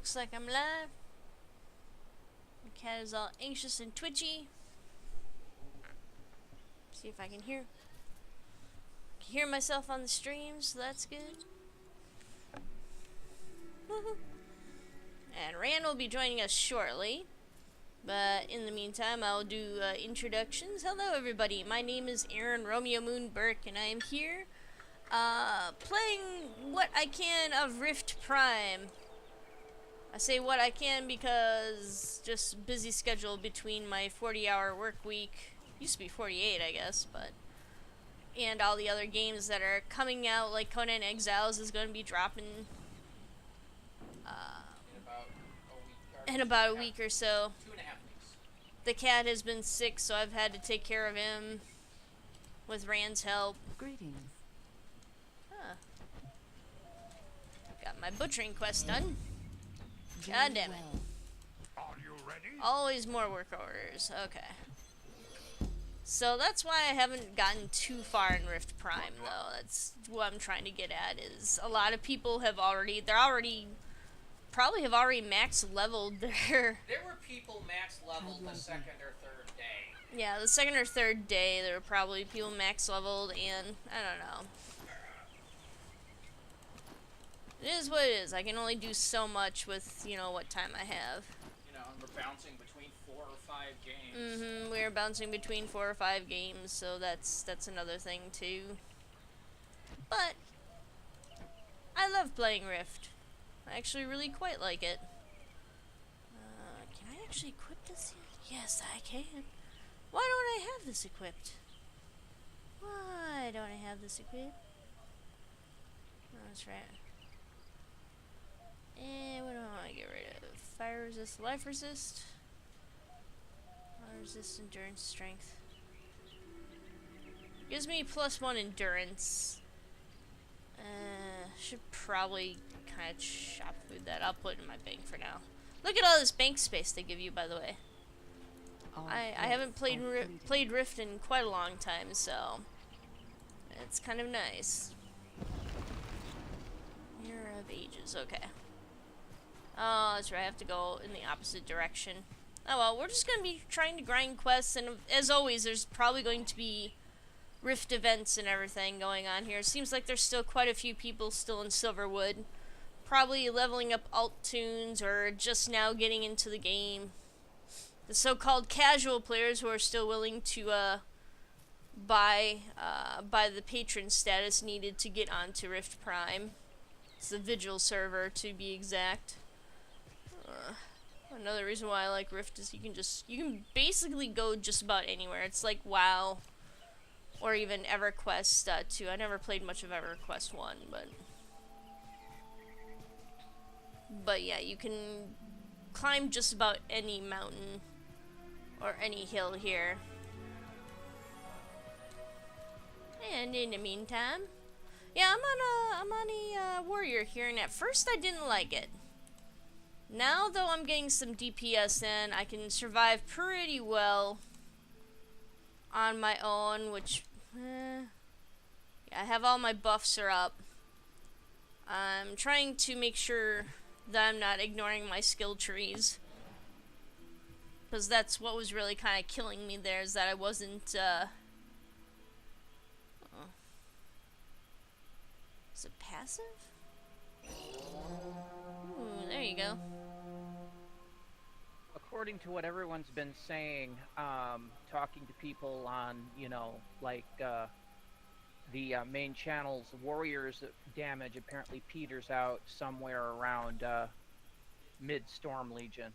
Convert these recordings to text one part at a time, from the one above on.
looks like I'm live. The cat is all anxious and twitchy. See if I can hear myself on the stream, so that's good. And Rand will be joining us shortly. But in the meantime, I'll do introductions. Hello everybody, my name is Aaron Romeo Moon Burke, and I am here playing what I can of Rift Prime. I say what I can because just busy schedule between my 40-hour work week, used to be 48 I guess, but and all the other games that are coming out, like Conan Exiles is going to be dropping in about a week or so. 2.5 weeks. The cat has been sick, so I've had to take care of him with Rand's help. Greetings. Got my butchering quest done. God damn it. Are you ready? Always more work orders. Okay. So that's why I haven't gotten too far in Rift Prime, though. That's what I'm trying to get at, is a lot of people have probably have already max leveled their... There were people max leveled the second or third day. Yeah, the second or third day, there were probably people max leveled, and I don't know. It is what it is. I can only do so much with, you know, what time I have. You know, and we're bouncing between 4 or 5 games. We're bouncing between 4 or 5 games, so that's another thing too. But I love playing Rift. I actually really quite like it. Can I actually equip this yet? Yes, I can. Why don't I have this equipped? Why don't I have this equipped? Oh, that's right. And what do I want to get rid of? Fire resist, life resist. Fire resist, endurance, strength. Gives me +1 endurance. Should probably kind of shop food that. I'll put it in my bank for now. Look at all this bank space they give you, by the way. I haven't played Rift in quite a long time, so it's kind of nice. Mirror of Ages, okay. Oh, that's right, I have to go in the opposite direction. Oh well, we're just going to be trying to grind quests, and as always, there's probably going to be Rift events and everything going on here. It seems like there's still quite a few people still in Silverwood. Probably leveling up alt tunes or just now getting into the game. The so-called casual players who are still willing to buy the patron status needed to get onto Rift Prime. It's the Vigil server, to be exact. Another reason why I like Rift is you can basically go just about anywhere. It's like WoW or even EverQuest 2. I never played much of EverQuest 1, but yeah, you can climb just about any mountain or any hill here. And in the meantime, yeah, I'm on a warrior here, and at first I didn't like it. Now, though, I'm getting some DPS in, I can survive pretty well on my own, which, yeah, I have all my buffs are up. I'm trying to make sure that I'm not ignoring my skill trees, because that's what was really kind of killing me there, is that I wasn't, is it passive? Ooh, there you go. According to what everyone's been saying, talking to people on, you know, like, the main channels, Warriors damage apparently peters out somewhere around, mid-Storm Legion.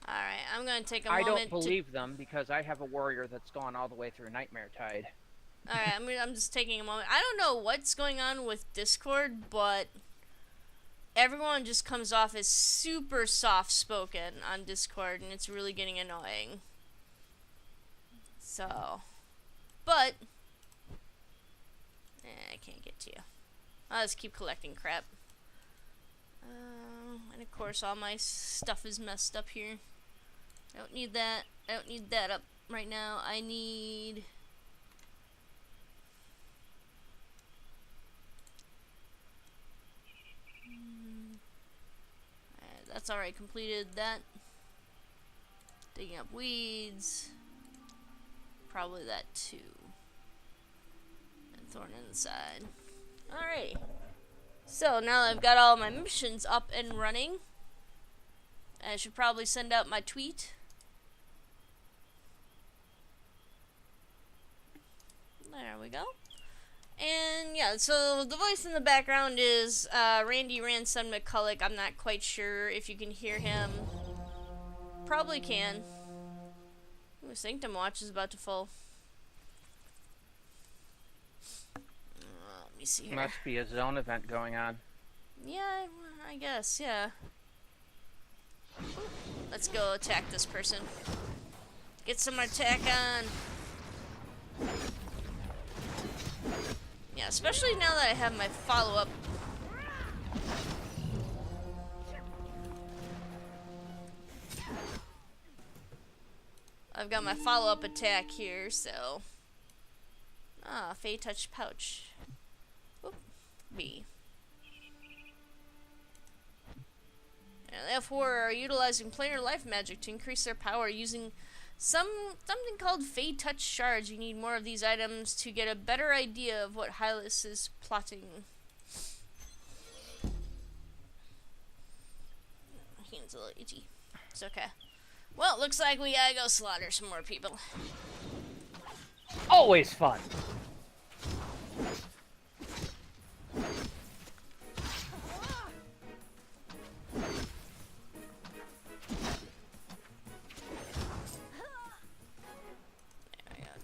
Alright, I'm gonna take a moment. I don't believe them, because I have a Warrior that's gone all the way through Nightmare Tide. Alright, I'm just taking a moment. I don't know what's going on with Discord, but everyone just comes off as super soft-spoken on Discord, and it's really getting annoying. So, but I can't get to you. I'll just keep collecting crap. And of course, all my stuff is messed up here. I don't need that. I don't need that up right now. I need... That's already completed that. Digging up weeds. Probably that too. And thorn in the side. Alright. So now that I've got all my missions up and running, I should probably send out my tweet. There we go. And yeah, so the voice in the background is Randy Ransom McCulloch. I'm not quite sure if you can hear him. Probably can. Ooh, Sanctum Watch is about to fall. Let me see here. Must be a zone event going on. Yeah, I guess, yeah. Let's go attack this person. Get some attack on. Yeah, especially now that I have my follow-up. I've got my follow-up attack here, so... Ah, Fey Touch Pouch. Oop. B. And F4 are utilizing planar life magic to increase their power using something called Fey Touch Shards. You need more of these items to get a better idea of what Hylas is plotting. My hand's a little itchy. It's okay. Well, looks like we gotta go slaughter some more people. Always fun.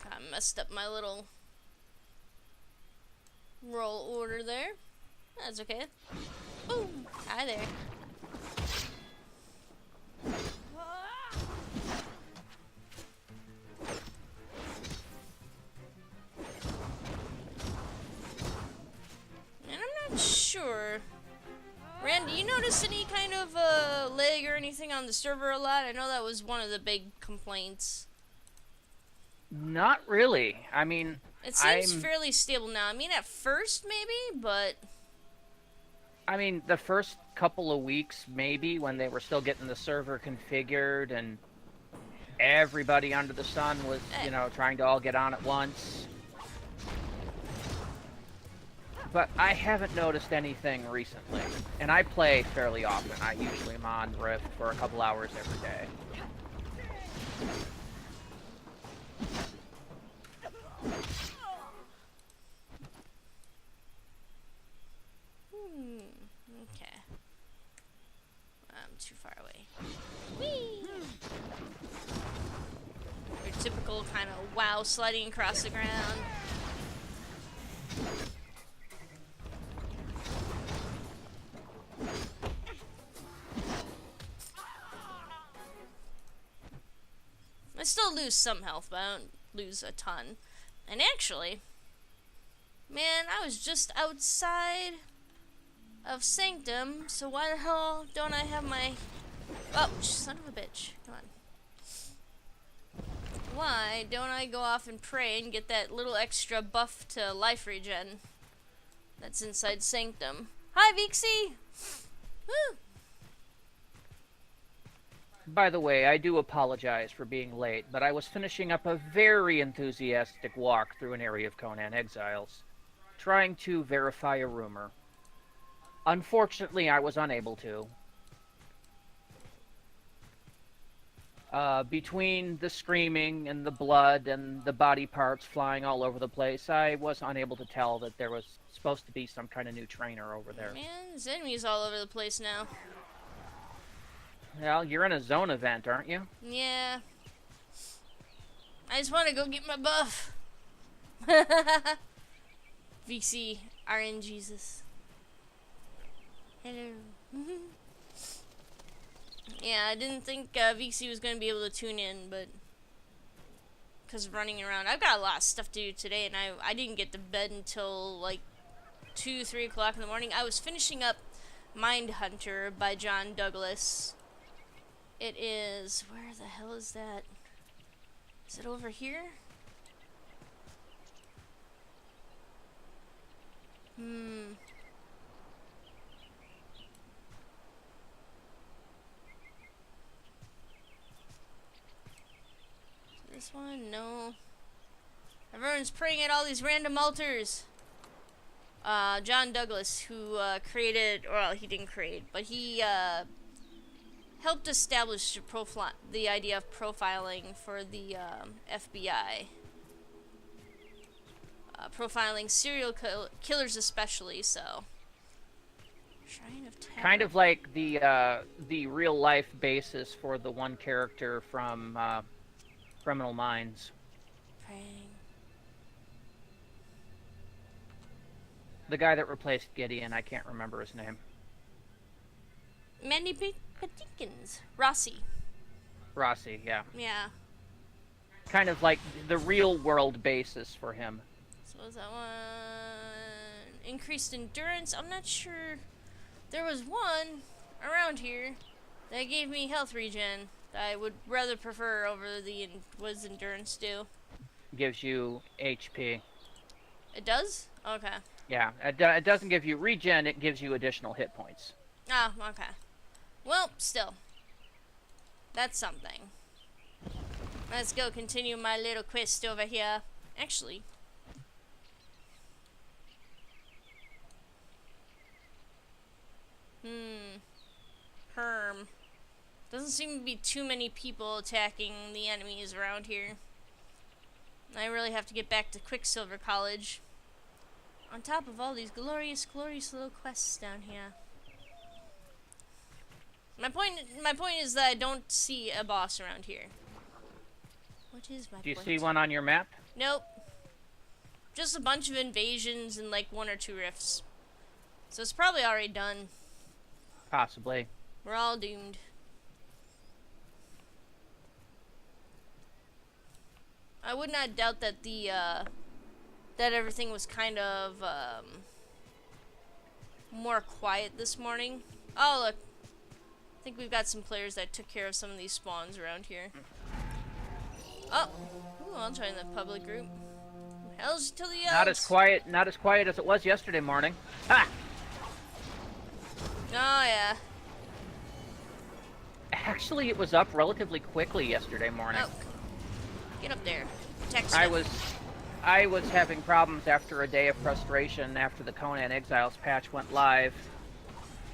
Kind of messed up my little roll order there. That's okay. Boom! Hi there. And I'm not sure. Rand, do you notice any kind of lag or anything on the server a lot? I know that was one of the big complaints. Not really. I mean, It seems fairly stable now. I mean, at first maybe, but... I mean, the first couple of weeks, maybe, when they were still getting the server configured and everybody under the sun was, you know, trying to all get on at once. But I haven't noticed anything recently. And I play fairly often. I usually am on Rift for a couple hours every day. Okay. I'm too far away. Whee! Your typical kind of wow sliding across the ground. I still lose some health, but I don't lose a ton. And actually, man, I was just outside of Sanctum, so why the hell don't I have my... Oh, son of a bitch. Come on. Why don't I go off and pray and get that little extra buff to life regen that's inside Sanctum? Hi, Vixie! Woo! By the way, I do apologize for being late, but I was finishing up a very enthusiastic walk through an area of Conan Exiles, trying to verify a rumor. Unfortunately, I was unable to. Between the screaming and the blood and the body parts flying all over the place, I was unable to tell that there was supposed to be some kind of new trainer over there. Man, there's enemies all over the place now. Well, you're in a zone event, aren't you? Yeah. I just want to go get my buff. VC, RN Jesus. Hello. Yeah, I didn't think VC was going to be able to tune in, but... Because of running around. I've got a lot of stuff to do today, and I didn't get to bed until, like, 2, 3 o'clock in the morning. I was finishing up Mindhunter by John Douglas. It is... Where the hell is that? Is it over here? this one? No. Everyone's praying at all these random altars. John Douglas, who created, well, he didn't create, but he helped establish the idea of profiling for the FBI. Profiling serial killers especially, so. Shrine of Terror. Kind of like the real life basis for the one character from Criminal Minds. Praying. The guy that replaced Gideon, I can't remember his name. Mandy Patinkin's. Rossi. Rossi, yeah. Yeah. Kind of like the real world basis for him. So was that one? Increased endurance. I'm not sure. There was one around here that gave me health regen that I would rather prefer over the what does endurance do? Gives you HP. It does? Okay. Yeah, it doesn't give you regen, it gives you additional hit points. Ah, okay. Well, still. That's something. Let's go continue my little quest over here. Actually. Herm. Doesn't seem to be too many people attacking the enemies around here. I really have to get back to Quicksilver College. On top of all these glorious, glorious little quests down here. My point is that I don't see a boss around here. What is my point? Do you see one on your map? Nope. Just a bunch of invasions and like 1 or 2 rifts. So it's probably already done. Possibly. We're all doomed. I would not doubt that that everything was kind of more quiet this morning. Oh look, I think we've got some players that took care of some of these spawns around here. Oh, ooh, I'll join the public group. Hell's to the elves. Not as quiet as it was yesterday morning. Ha! Oh yeah. Actually, it was up relatively quickly yesterday morning. Oh, get up there. Text I was having problems after a day of frustration after the Conan Exiles patch went live,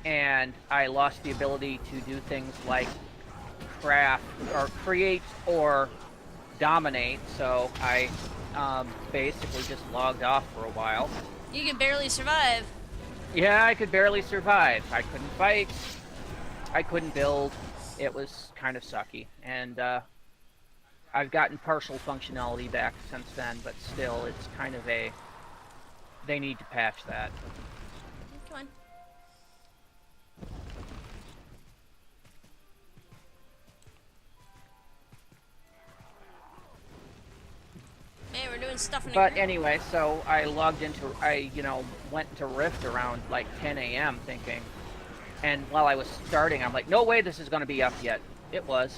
and I lost the ability to do things like craft or create or dominate, so I basically just logged off for a while. You can barely survive. Yeah, I could barely survive. I couldn't fight. I couldn't build. It was kind of sucky, and I've gotten partial functionality back since then, but still, it's kind of a... They need to patch that. Come on. Man, we're doing stuff in But here. anyway, so I logged into... went into Rift around, like, 10 a.m. thinking... And while I was starting, I'm like, no way this is going to be up yet. It was.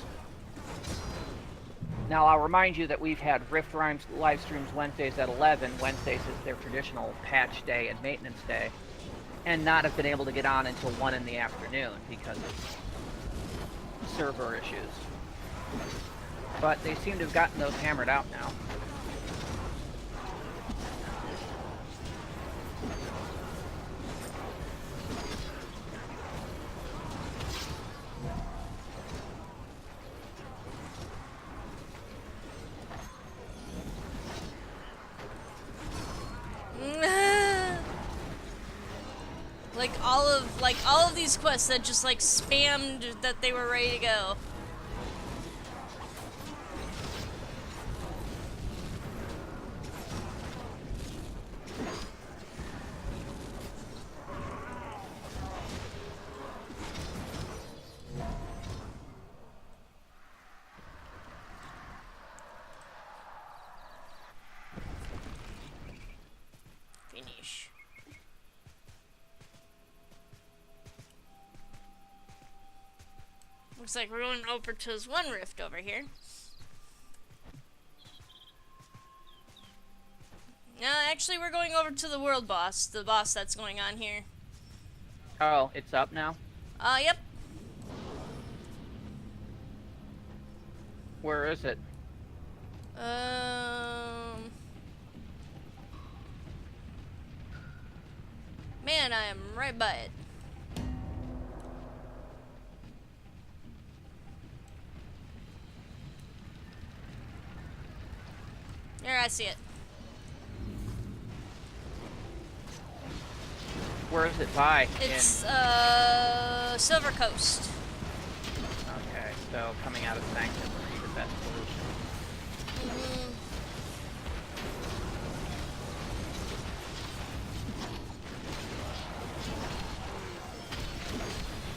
Now, I'll remind you that we've had Rift Rhymes live streams Wednesdays at 11. Wednesdays is their traditional patch day and maintenance day. And not have been able to get on until 1 in the afternoon because of server issues. But they seem to have gotten those hammered out now. all of these quests that just like spammed that they were ready to go. Finish. Looks like we're going over to this one rift over here. No, actually we're going over to the world boss, the boss that's going on here. Oh, it's up now? Yep. Where is it? Man, I am right by it. There, I see it. Where is it by? It's, Silver Coast. Okay, so coming out of Sanctum would be the best solution. Mm-hmm.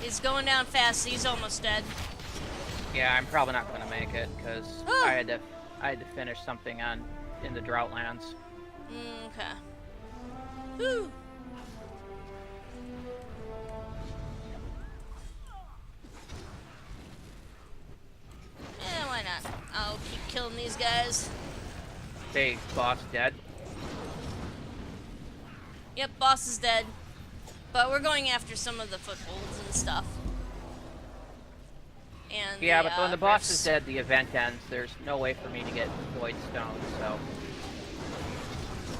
He's going down fast. He's almost dead. Yeah, I'm probably not going to make it because Oh. I had to finish something in the Droughtlands. Okay. Whew. Yeah, why not? I'll keep killing these guys. Hey, boss dead. Yep, boss is dead. But we're going after some of the footholds and stuff. And Yeah, but when the boss rifts. is dead, the event ends. There's no way for me to get Void Stone, so...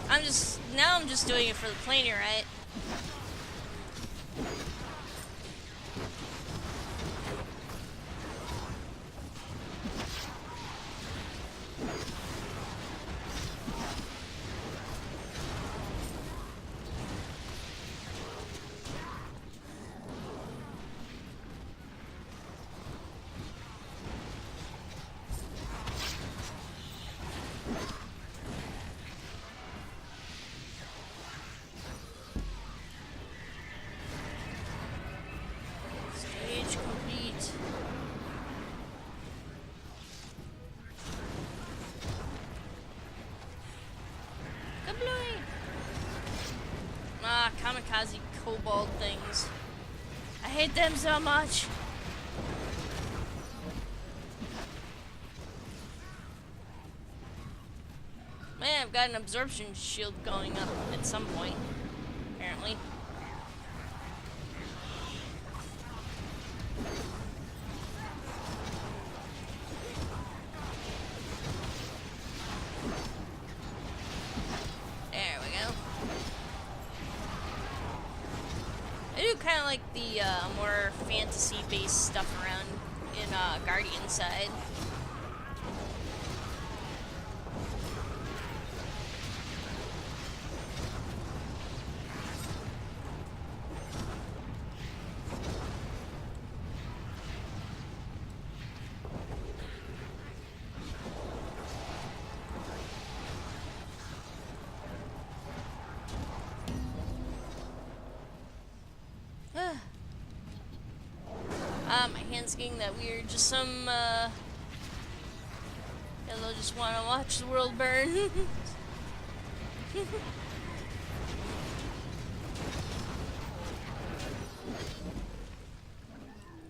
I'm just doing it for the planer, right? Stage complete. Kablooey! Ah, kamikaze kobold things. I hate them so much. Man, I've got an absorption shield going up at some point, apparently. There we go. I do kind of like the more fantasy-based stuff around in Guardian side. My hand's getting that weird. Just some, hello, just want to watch the world burn.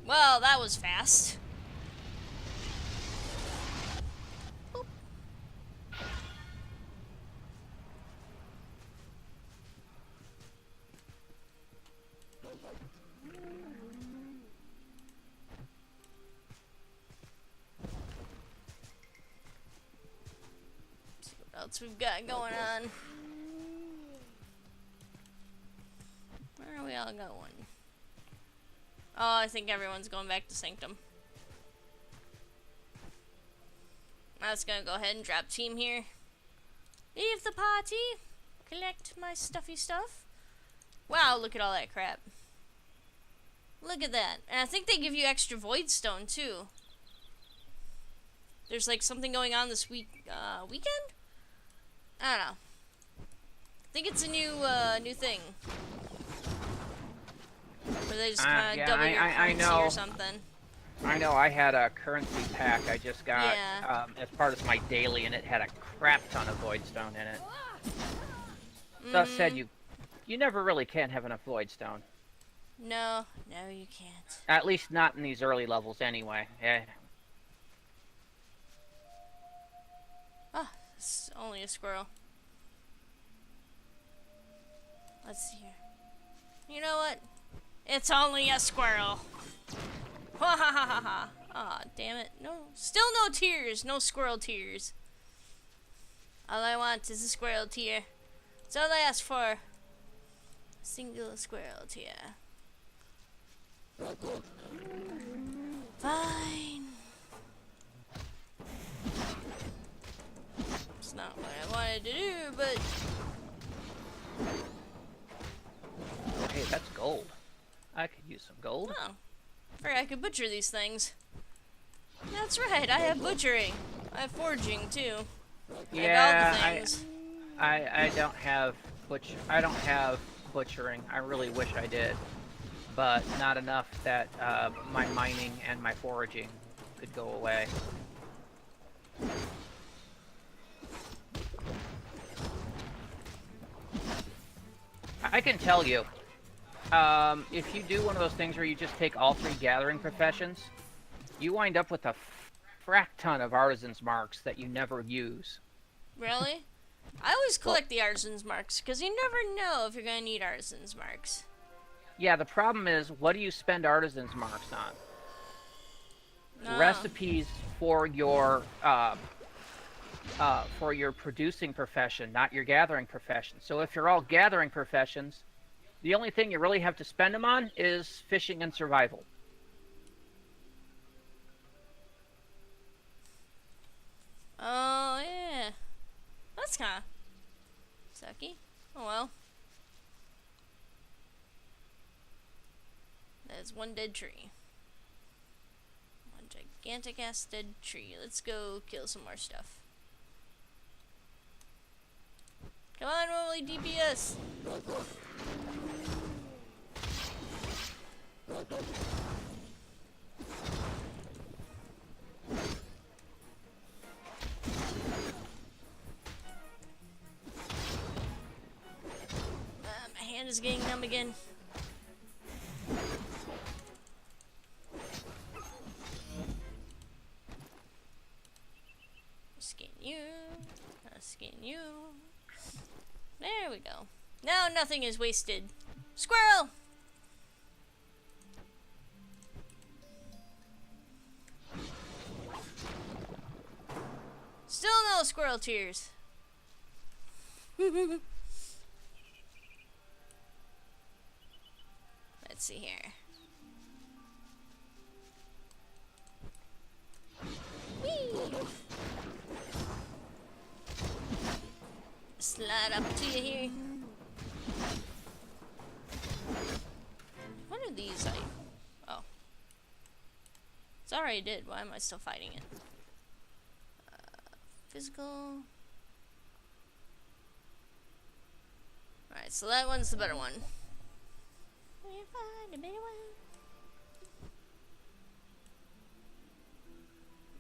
Well, that was fast. Boop. See what else we've got going on. Where are we all going? Oh, I think everyone's going back to Sanctum. I was gonna go ahead and drop team here. Leave the party. Collect my stuffy stuff. Wow, look at all that crap. Look at that. And I think they give you extra Void Stone, too. There's like something going on this weekend? I don't know. I think it's a new thing. Where they just kind of yeah, double your I currency know. or something. I know I had a currency pack I just got Yeah. as part of my daily, and it had a crap ton of Void Stone in it. Thus said, you never really can have enough Void Stone. No, you can't. At least not in these early levels, anyway. Yeah. Oh, it's only a squirrel. Let's see here. You know what? It's only a squirrel. Ha ha ha ha ha. Aw, damn it. No, still no tears. No squirrel tears. All I want is a squirrel tear. That's all I ask for. A single squirrel tear. Fine. It's not what I wanted to do, but... Hey, that's gold. I could use some gold. Oh. I forgot I could butcher these things. That's right, I have butchering. I have forging, too. Yeah, I have all the things. I don't have butchering. I really wish I did, but not enough that my mining and my foraging could go away. I can tell you, if you do one of those things where you just take all 3 gathering professions, you wind up with a frack ton of artisan's marks that you never use. Really? I always collect the artisan's marks, because you never know if you're going to need artisan's marks. Yeah, the problem is, what do you spend artisan's marks on? No. Recipes for your producing profession, not your gathering profession. So if you're all gathering professions, the only thing you really have to spend them on is fishing and survival. Oh, yeah. That's kind of sucky. Oh, well. There's one dead tree. One gigantic ass dead tree. Let's go kill some more stuff. Come on, Rolly DPS! My hand is getting numb again. Skin you. Skin you. There we go. Now nothing is wasted. Squirrel! Still no squirrel tears. Let's see here. Whee! Slide up to you here. What are these? Oh. It's already did. Why am I still fighting it? Physical. Alright, so that one's the better one. We find a better one.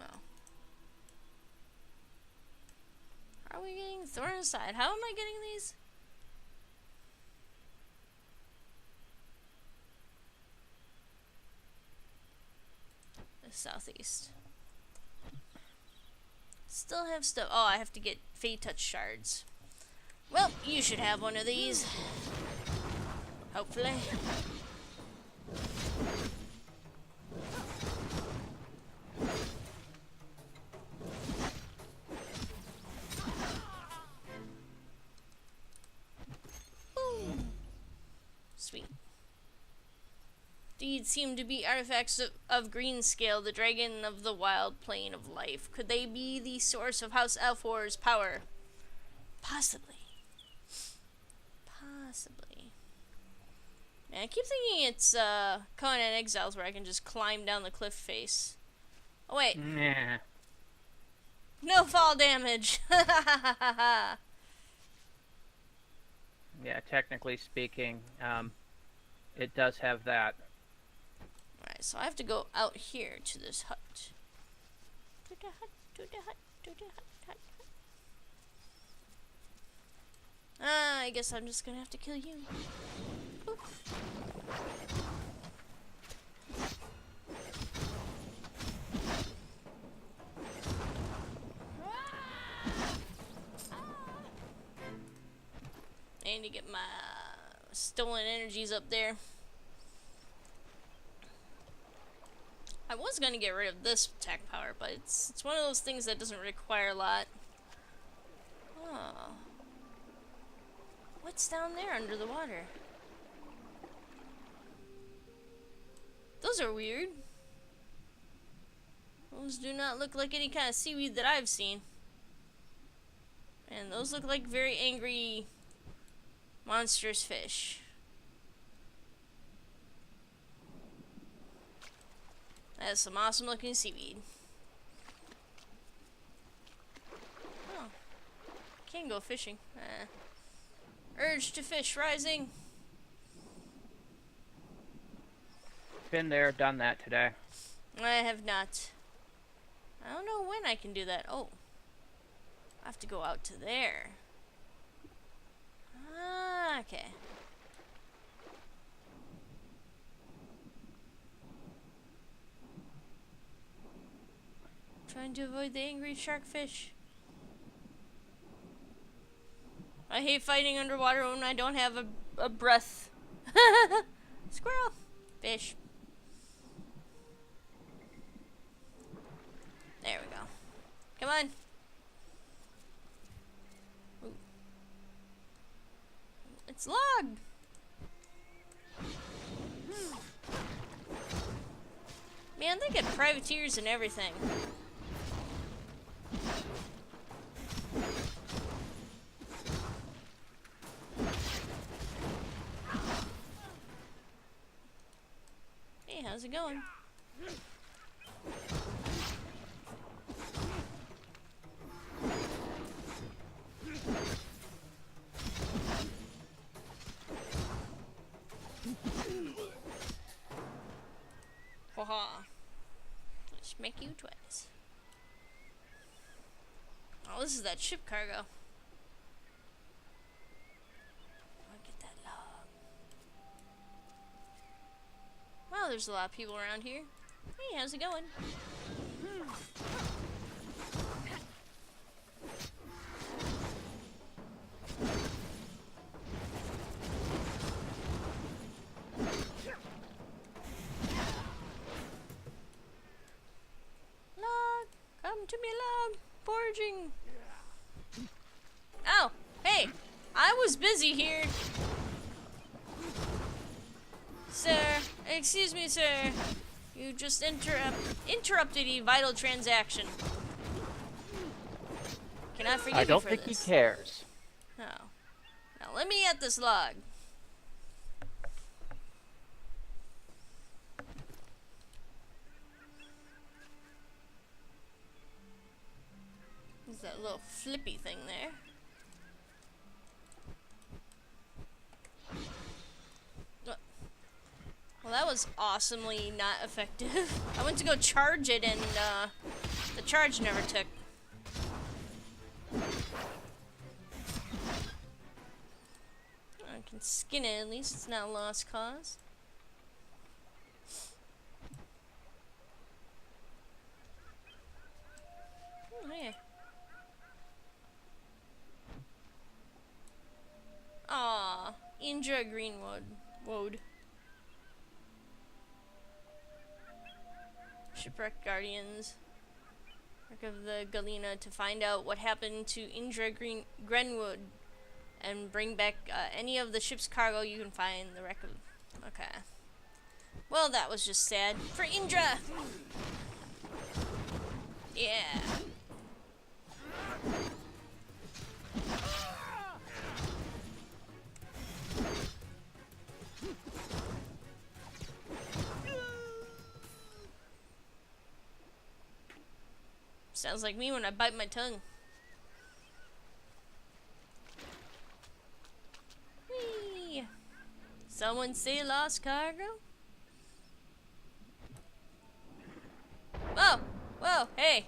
No. Are we getting thrown aside? How am I getting these? The southeast. Still have stuff. Oh, I have to get Fey Touch shards. Well, you should have one of these. Hopefully. Boom. Sweet. These seem to be artifacts of Greenscale, the dragon of the wild plane of life. Could they be the source of House Alfor's power? Possibly. Possibly. Man, I keep thinking it's Conan Exiles where I can just climb down the cliff face. Oh wait. Nah. No fall damage. Yeah, technically speaking, it does have that. Alright, so I have to go out here to this hut. To the hut, to the hut, to the hut, hut, hut. I guess I'm just gonna have to kill you. Oop. I need to get my stolen energies up there. I was gonna get rid of this attack power, but it's one of those things that doesn't require a lot. Oh. What's down there under the water? Those are weird. Those do not look like any kind of seaweed that I've seen. And those look like very angry, monstrous fish. That's some awesome looking seaweed. Oh. Can go fishing. Urge to fish rising. Been there, done that today. I have not. I don't know when I can do that. Oh. I have to go out to there. Ah, okay. Trying to avoid the angry sharkfish. I hate fighting underwater when I don't have a breath. Squirrel. Fish. There we go. Come on. Ooh. It's logged. Man, they get privateers and everything. Hey, how's it going? Haha. Just make you twice. Oh, this is that ship cargo. I'll get that log. Wow, there's a lot of people around here. Hey, how's it going? Log, come to me, log. Foraging. Oh, hey, I was busy here. Sir, excuse me, sir. You just interrupted a vital transaction. Can I forgive you for this? I don't think he cares. Oh. Now let me at this log. There's that little flippy thing there. Well, that was awesomely not effective. I went to go charge it and the charge never took. I can skin it at least, it's not a lost cause. Oh, yeah. Aw, Indra Greenwood. Woad. Shipwreck Guardians. Work of the Galena to find out what happened to Indra Grenwood and bring back any of the ship's cargo you can find. The wreck of. Okay. Well, that was just sad for Indra. Yeah. Sounds like me when I bite my tongue. Whee! Someone say lost cargo? Whoa! Whoa! Hey!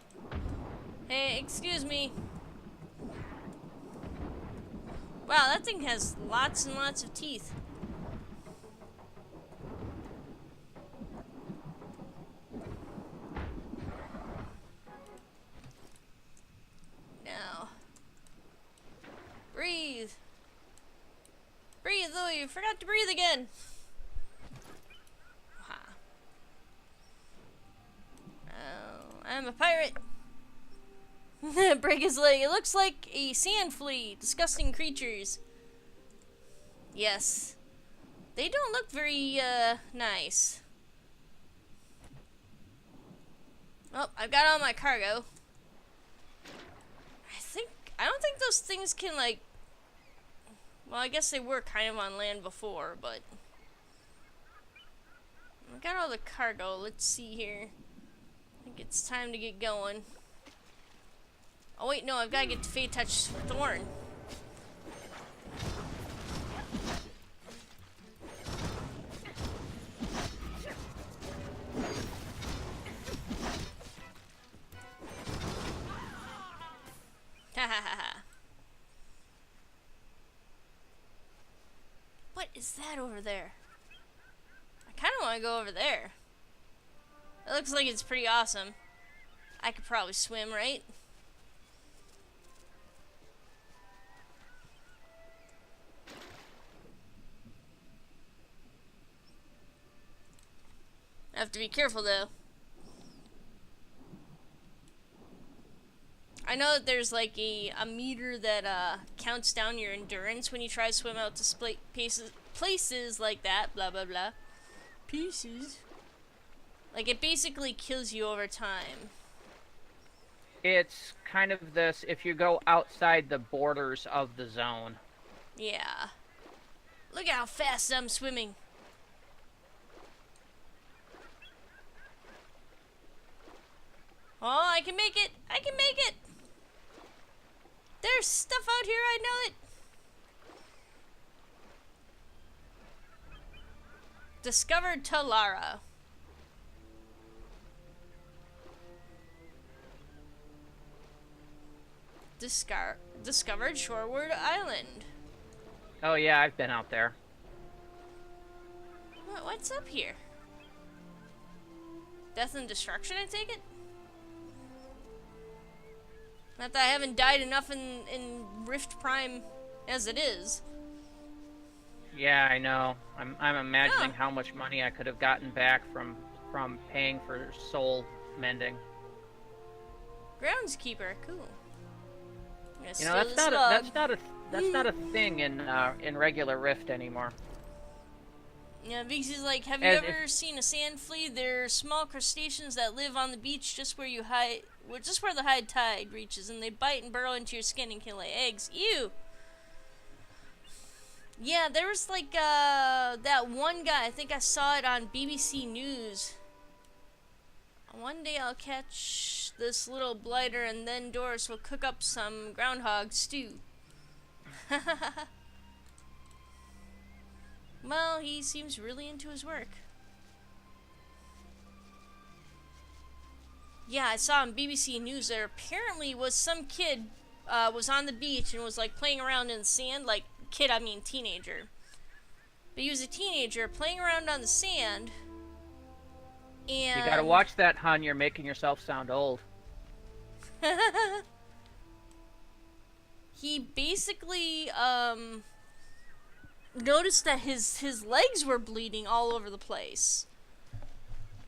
Hey, excuse me. Wow, that thing has lots and lots of teeth. Now. Breathe. Breathe, though, you forgot to breathe again. Ha. Oh, I'm a pirate. Break his leg. It looks like a sand flea. Disgusting creatures. Yes. They don't look very, nice. Oh, I've got all my cargo. I don't think those things can, like... Well, I guess they were kind of on land before, but... I got all the cargo. Let's see here. I think it's time to get going. Oh, wait, no, I've got to get to Fate Touch Thorn. Ha ha ha ha. What is that over there? I kind of want to go over there. It looks like it's pretty awesome. I could probably swim, right? I have to be careful though. I know that there's like a meter that counts down your endurance when you try to swim out to places like that, blah blah blah. Pieces. Like it basically kills you over time. It's kind of this if you go outside the borders of the zone. Yeah. Look at how fast I'm swimming. Oh, I can make it! I can make it! There's stuff out here, I know it! Discovered Talara. Discovered Shorewood Island. Oh yeah, I've been out there. What's up here? Death and destruction, I take it? Not that I haven't died enough in Rift Prime as it is. Yeah, I know. I'm imagining how much money I could have gotten back from paying for soul mending. Groundskeeper, cool. You know, that's not a thing in regular Rift anymore. Yeah, Vixie's like, have you ever seen a sand flea? They're small crustaceans that live on the beach just where the high tide reaches, and they bite and burrow into your skin and can lay eggs. Ew! Yeah, there was like that one guy, I think I saw it on BBC News. One day I'll catch this little blighter and then Doris will cook up some groundhog stew. Well, he seems really into his work. Yeah, I saw on BBC News there apparently was some kid was on the beach and was like playing around in the sand. Like, kid, I mean teenager. But he was a teenager playing around on the sand. And you gotta watch that, hon. You're making yourself sound old. He basically noticed that his legs were bleeding all over the place,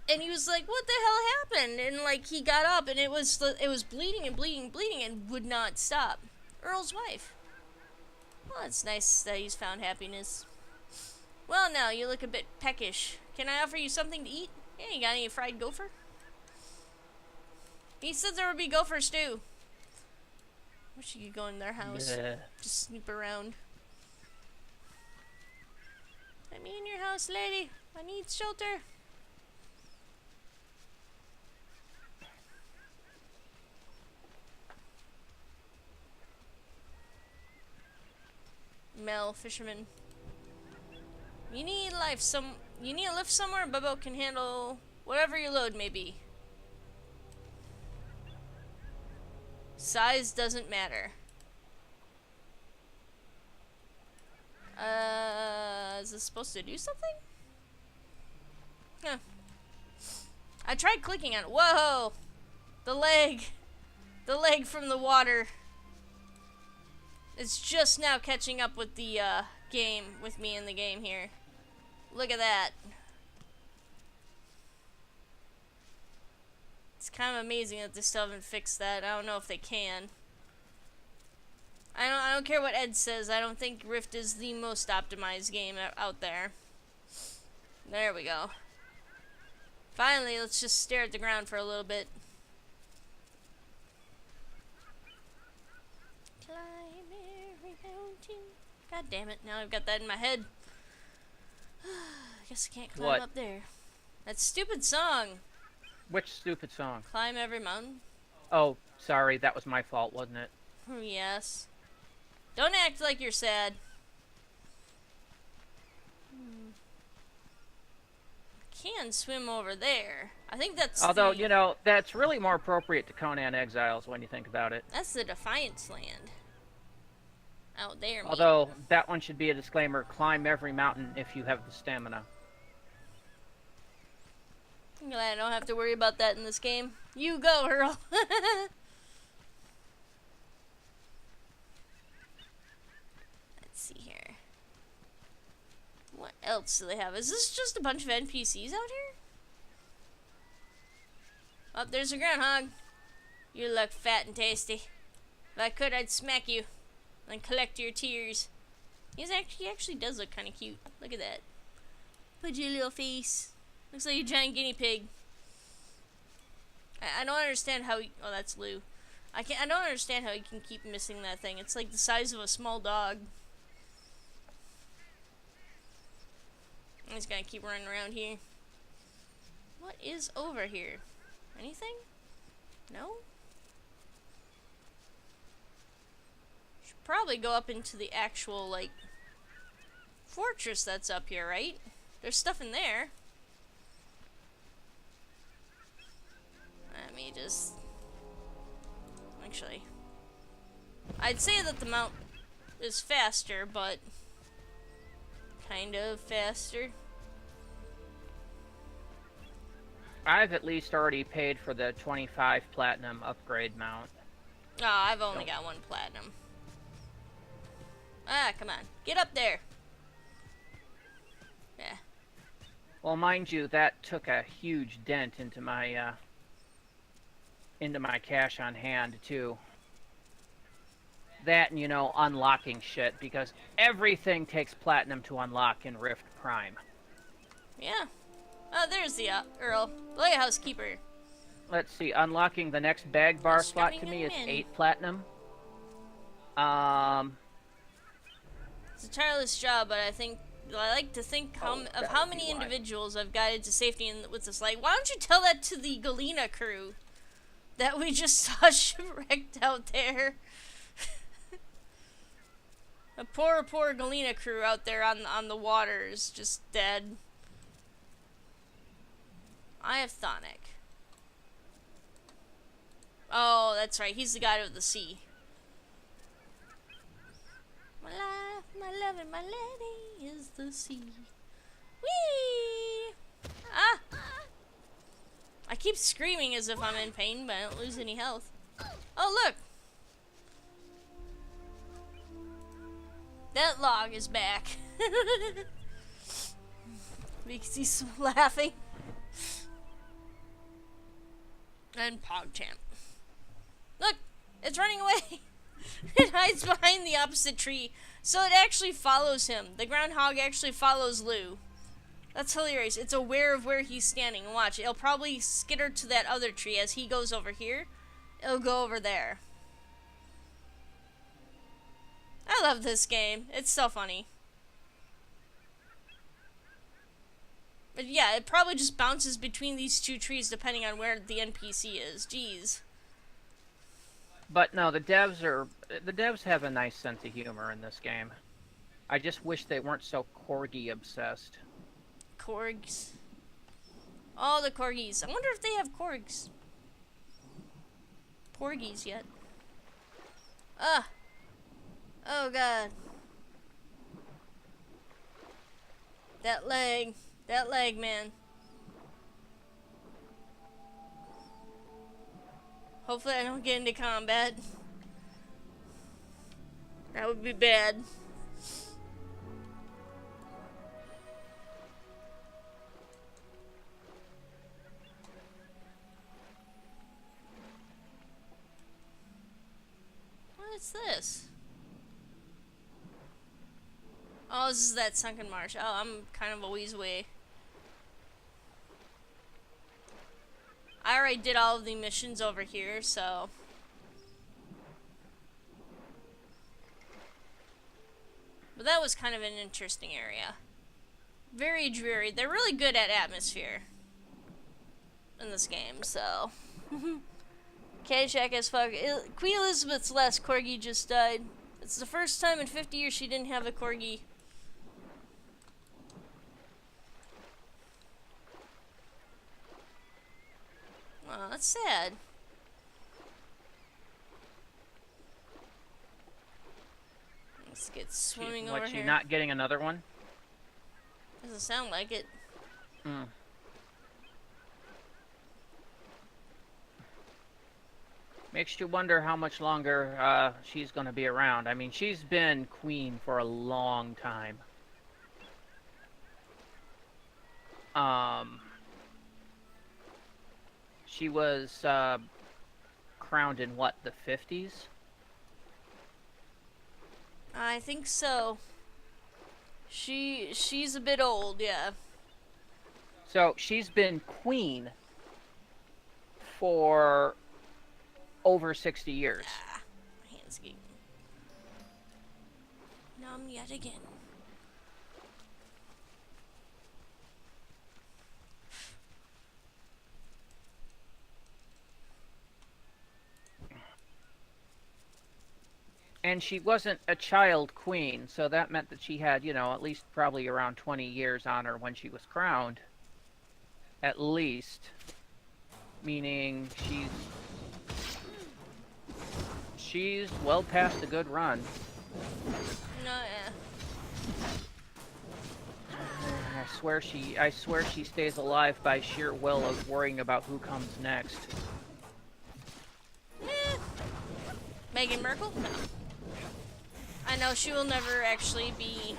and he was like, "What the hell happened?" And like he got up, and it was bleeding and bleeding and bleeding, and would not stop. Earl's wife. Well, it's nice that he's found happiness. Well, now you look a bit peckish. Can I offer you something to eat? Yeah, you got any fried gopher? He said there would be gophers too. Wish you could go in their house. Yeah. Just snoop around. Let me in your house, lady. I need shelter. Mel, fisherman. You need a lift somewhere. Bubbo can handle whatever your load may be. Size doesn't matter. Is this supposed to do something? Huh. I tried clicking on it. Whoa! The leg! The leg from the water. It's just now catching up with the, game, with me in the game here. Look at that. It's kind of amazing that they still haven't fixed that. I don't know if they can. I don't care what Ed says. I don't think Rift is the most optimized game out there. There we go. Finally, let's just stare at the ground for a little bit. Climb every mountain. God damn it, now I've got that in my head. I guess I can't climb What? up there. That stupid song. Which stupid song? Climb every mountain. Oh, sorry, that was my fault, wasn't it? Yes. Don't act like you're sad. Can swim over there. I think that's Although, you know, that's really more appropriate to Conan Exiles when you think about it. that's the Defiance land. Out there, mate. Although, that one should be a disclaimer, climb every mountain if you have the stamina. I'm glad I don't have to worry about that in this game. You go, Earl. Let's see here. What else do they have? Is this just a bunch of NPCs out here? Oh, there's a groundhog. You look fat and tasty. If I could, I'd smack you and collect your tears. He actually does look kind of cute. Look at that. Put your little face. Looks like a giant guinea pig. I don't understand how he... Oh, that's Lou. I don't understand how he can keep missing that thing. It's like the size of a small dog. I'm just gonna keep running around here. What is over here? Anything? No? Should probably go up into the actual, like, fortress that's up here, right? There's stuff in there. Let me just... Actually... I'd say that the mount is faster, but... kind of faster. I've at least already paid for the 25 platinum upgrade mount. Oh, I've only got 1 platinum. Ah, come on. Get up there! Yeah. Well, mind you, that took a huge dent into my cash on hand, too. That and, you know, unlocking shit, because everything takes platinum to unlock in Rift Prime. Yeah. Oh, there's the Earl. Lighthouse Keeper. Let's see, unlocking the next bag bar Just slot to dropping me is them in. 8 platinum. It's a tireless job, but I like to think of how many why. individuals I've guided to safety with this. Like, why don't you tell that to the Galena crew that we just saw shipwrecked out there? A poor Galena crew out there on the water is just dead. I have Thonic. Oh, that's right. He's the god of the sea. My life, my love, and my lady is the sea. Whee! Ah! I keep screaming as if I'm in pain, but I don't lose any health. Oh, look! That log is back. Because he's laughing. And PogChamp. Look! It's running away! It hides behind the opposite tree, so it actually follows him. The groundhog actually follows Lou. That's hilarious. It's aware of where he's standing. Watch, it'll probably skitter to that other tree as he goes over here. It'll go over there. I love this game. It's so funny. But yeah, it probably just bounces between these two trees depending on where the NPC is. Jeez. But no, the devs have a nice sense of humor in this game. I just wish they weren't so corgi obsessed. Korgs. Oh, the corgis. I wonder if they have korgs. Porgies yet. Ah. Oh god. That leg. That leg, man. Hopefully I don't get into combat. That would be bad. What's this? Oh, this is that sunken marsh. Oh, I'm kind of a ways away. I already did all of the missions over here, so... But that was kind of an interesting area. Very dreary. They're really good at atmosphere in this game, so... Caddyshack as fuck. Queen Elizabeth's last corgi just died. It's the first time in 50 years she didn't have a corgi. Oh, that's sad. Let's get swimming over here. You're not getting another one? Doesn't sound like it. Hmm. Makes you wonder how much longer she's going to be around. I mean, she's been queen for a long time. She was crowned in what, the 50s? I think so. She's a bit old, yeah. So she's been queen for over 60 years. Ah, my hand's getting numb yet again. And she wasn't a child queen, so that meant that she had, you know, at least probably around 20 years on her when she was crowned. At least. Meaning she's well past a good run. No, yeah. I swear she stays alive by sheer will of worrying about who comes next. Meghan Markle? No. I know she will never actually be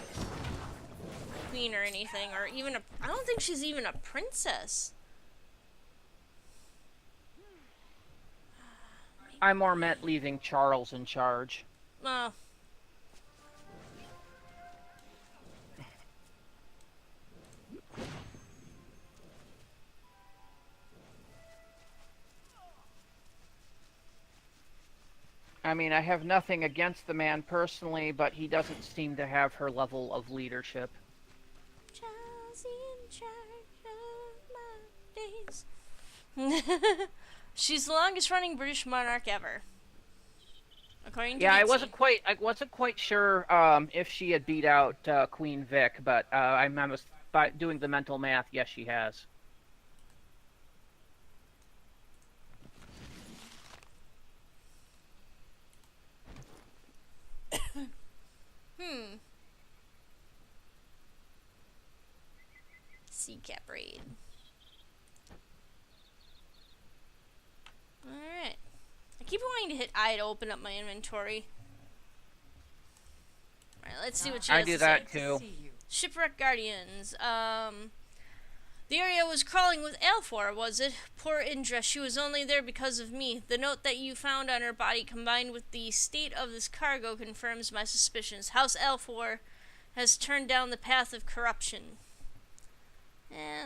queen or anything, or even I don't think she's even a princess. I more meant leaving Charles in charge. Oh. I mean, I have nothing against the man personally, but he doesn't seem to have her level of leadership. Charles in charge of my days. She's the longest running British monarch ever. According to Yeah, BT. I wasn't quite sure if she had beat out Queen Vic, but I was by doing the mental math. Yes, she has. Sea cap raid. Alright. I keep wanting to hit I to open up my inventory. Alright, let's see what she has I do to that say. too. Shipwreck Guardians. The area was crawling with Alfor, was it? Poor Indra, she was only there because of me. The note that you found on her body combined with the state of this cargo confirms my suspicions. House Alfor has turned down the path of corruption.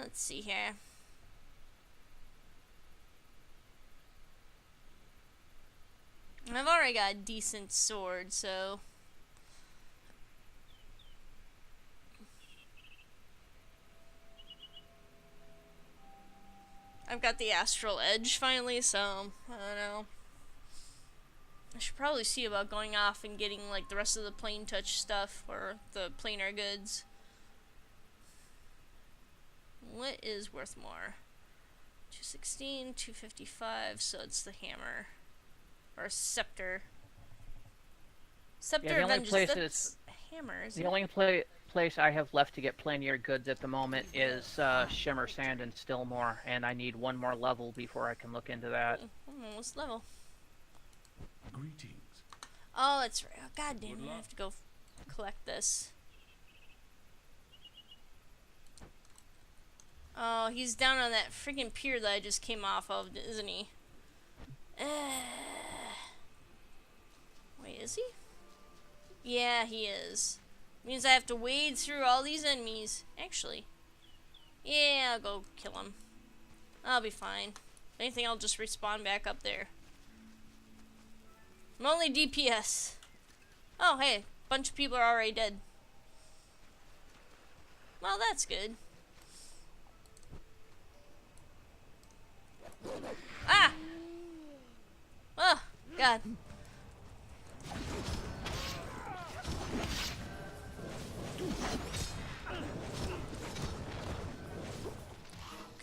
Let's see here. I've already got a decent sword, so... I've got the Astral Edge finally, so I don't know. I should probably see about going off and getting like the rest of the plain touch stuff or the planar goods. What is worth more? 216, 255, so it's the hammer. Or scepter. Scepter Yeah, the only Avengers, place that's hammer, isn't The it? only place I have left to get planar goods at the moment is Shimmer Sand and Stillmore, and I need one more level before I can look into that. Almost level. Greetings. Oh, that's right. Oh, God damn it, I have to go collect this. Oh, he's down on that freaking pier that I just came off of, isn't he? Where Wait, is he? Yeah, he is. Means I have to wade through all these enemies. Actually. Yeah, I'll go kill him. I'll be fine. If anything, I'll just respawn back up there. I'm only DPS. Oh, hey. A bunch of people are already dead. Well, that's good. Ah! Oh, God.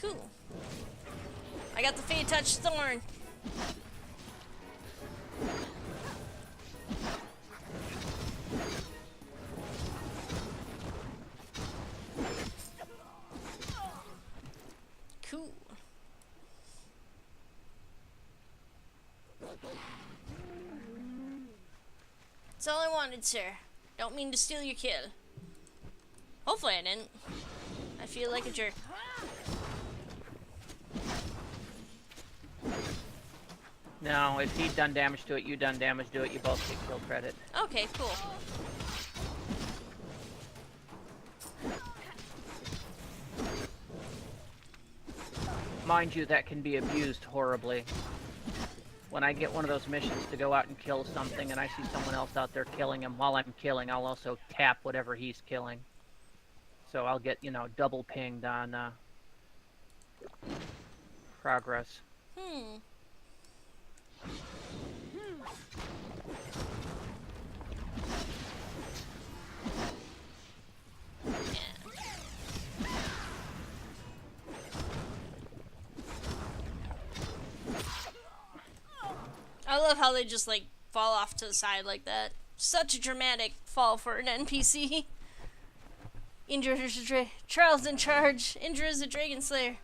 Cool. I got the Fate Touch Thorn. Cool. That's all I wanted, sir. Don't mean to steal your kill. Hopefully I didn't. I feel like a jerk. No, if he'd done damage to it, you done damage to it, you both get kill credit. Okay, cool. Mind you, that can be abused horribly. When I get one of those missions to go out and kill something and I see someone else out there killing him while I'm killing, I'll also tap whatever he's killing. So I'll get, you know, double pinged on progress. I love how they just like fall off to the side like that. Such a dramatic fall for an NPC. Indra is Charles in charge. Indra is a dragon slayer.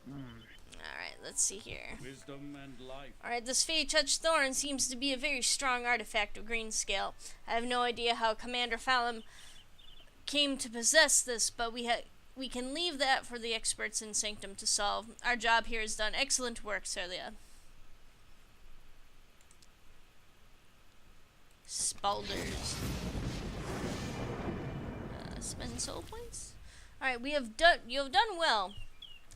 Alright, let's see here. Wisdom and life. Alright, this Fey Touch Thorn seems to be a very strong artifact of green scale. I have no idea how Commander Fallum came to possess this, but we can leave that for the experts in Sanctum to solve. Our job here is done. Excellent work, Celia. Spalders. Spend soul points. Alright, you have done well.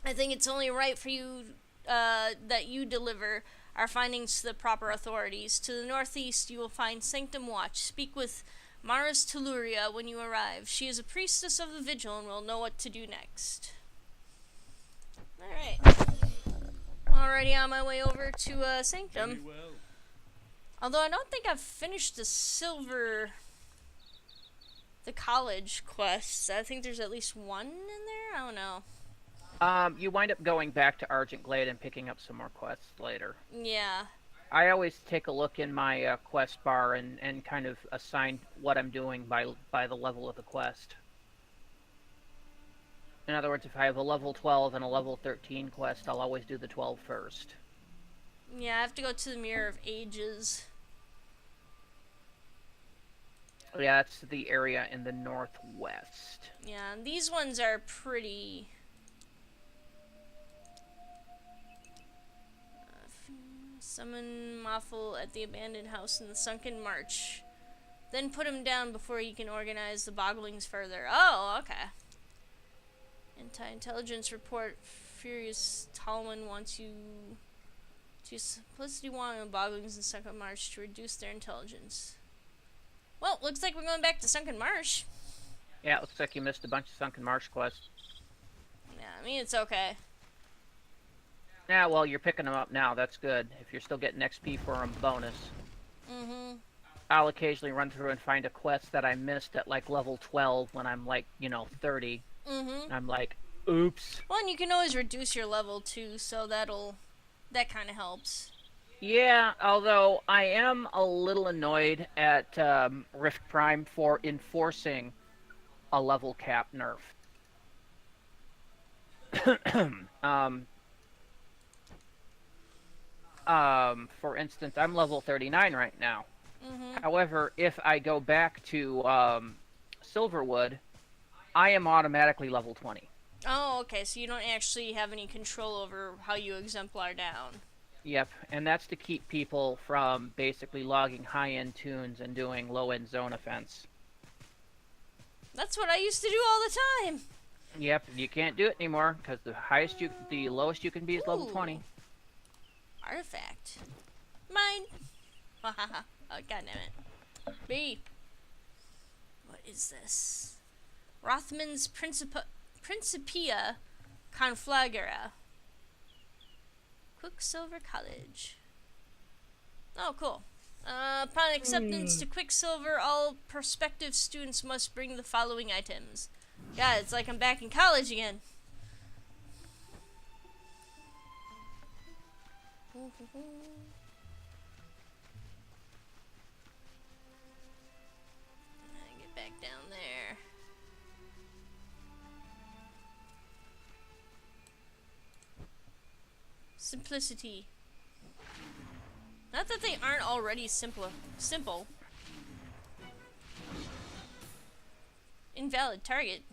I think it's only right for you that you deliver our findings to the proper authorities. To the northeast, you will find Sanctum Watch. Speak with Maris Telluria when you arrive. She is a priestess of the Vigil and will know what to do next. Alright. Already on my way over to Sanctum. Very well. Although I don't think I've finished the college quests. I think there's at least one in there? I don't know. You wind up going back to Argent Glade and picking up some more quests later. Yeah. I always take a look in my quest bar and kind of assign what I'm doing by the level of the quest. In other words, if I have a level 12 and a level 13 quest, I'll always do the 12 first. Yeah, I have to go to the Mirror of Ages. Yeah, that's the area in the northwest. Yeah, and these ones are pretty... Summon Moffel at the abandoned house in the Sunken March. Then put him down before he can organize the Bogglings further. Oh, okay. Anti-intelligence report. Furious Talman wants you to simplicity one of the Bogglings in Sunken March to reduce their intelligence. Well, looks like we're going back to Sunken Marsh. Yeah, it looks like you missed a bunch of Sunken Marsh quests. Yeah, I mean, it's okay. Yeah, well, you're picking them up now. That's good. If you're still getting XP for them, bonus. Mm-hmm. I'll occasionally run through and find a quest that I missed at, like, level 12 when I'm, like, 30. Mm-hmm. I'm like, oops. Well, and you can always reduce your level, too, so that kind of helps. Yeah, although I am a little annoyed at Rift Prime for enforcing a level cap nerf. For instance, I'm level 39 right now. Mm-hmm. However, if I go back to Silverwood, I am automatically level 20. Oh, okay, so you don't actually have any control over how you exemplar down. Yep, and that's to keep people from basically logging high-end tunes and doing low-end zone offense. That's what I used to do all the time. Yep, you can't do it anymore because the lowest you can be is level Ooh. 20. Artifact. Mine. Ha ha ha. Oh, goddammit. B. What is this? Rothman's Principia Conflagra. Quicksilver College. Oh, cool. Upon acceptance to Quicksilver, all prospective students must bring the following items. Yeah, it's like I'm back in college again. Get back down there. Simplicity. Not that they aren't already simple. Invalid target.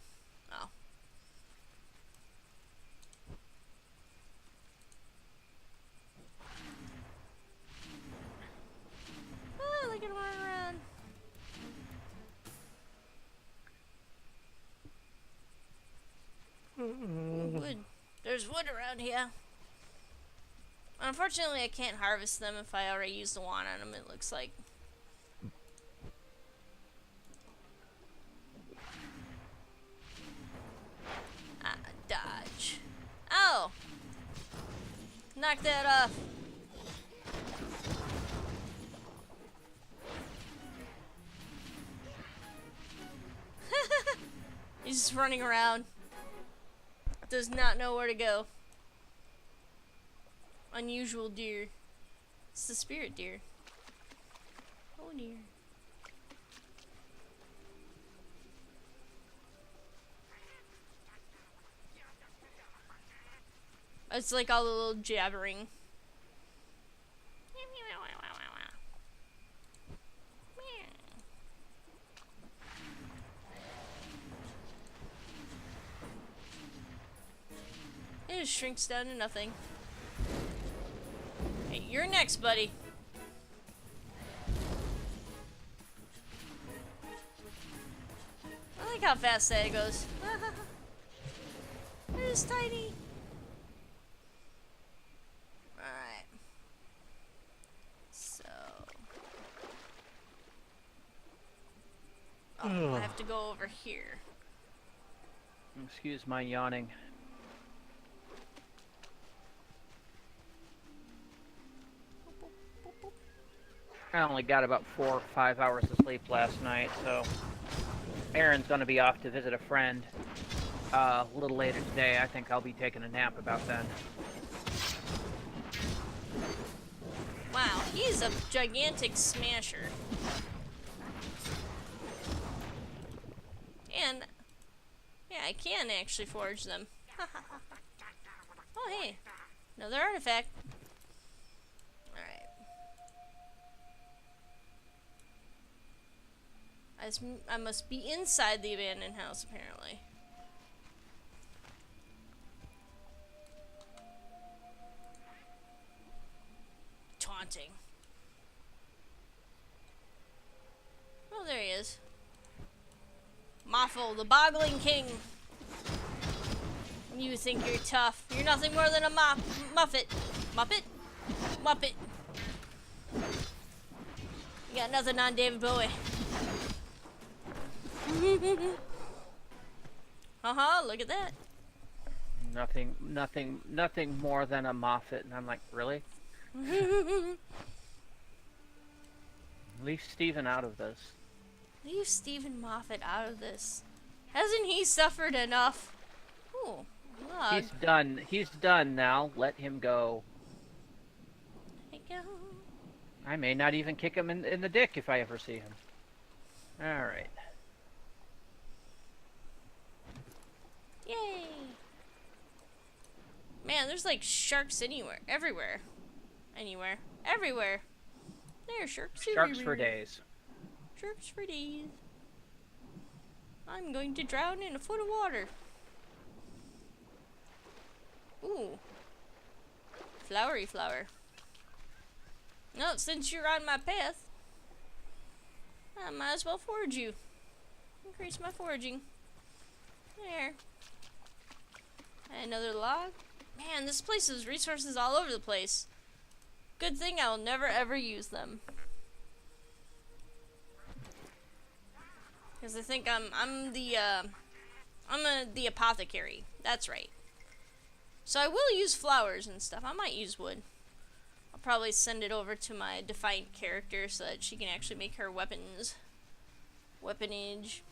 Oh. Oh, look at him running around. Wood. There's wood around here. Unfortunately, I can't harvest them if I already used the wand on them, it looks like. Dodge. Oh! Knock that off. He's just running around. Does not know where to go. Unusual deer. It's the spirit deer. Oh dear. It's like all the little jabbering. It just shrinks down to nothing. Hey, you're next, buddy. I like how fast that goes. It is tiny. Alright. So. Oh, I have to go over here. Excuse my yawning. I only got about 4 or 5 hours of sleep last night, so Aaron's going to be off to visit a friend a little later today. I think I'll be taking a nap about then. Wow, he's a gigantic smasher. And, yeah, I can actually forge them. Oh, hey, another artifact. Alright. I must be inside the abandoned house, apparently. Taunting. Oh, there he is. Moffel, the Boggling King. You think you're tough. You're nothing more than a Muppet. Muppet? Muppet. You got nothing on David Bowie. Look at that. Nothing more than a Moffat, and I'm like, really? Leave Steven out of this. Leave Stephen Moffat out of this. Hasn't he suffered enough? Ooh, log. He's done now. Let him go. Let it go. I may not even kick him in the dick if I ever see him. Alright. Yay! Man, there's like sharks everywhere. Everywhere. There are sharks Sharks for days. Sharks for days. I'm going to drown in a foot of water. Ooh. Flowery flower. No, since you're on my path, I might as well forage you. Increase my foraging. There. Another log. Man, this place has resources all over the place. Good thing I'll never ever use them. Because I think I'm the apothecary. That's right. So I will use flowers and stuff. I might use wood. I'll probably send it over to my Defiant character so that she can actually make her weapons. Weaponage.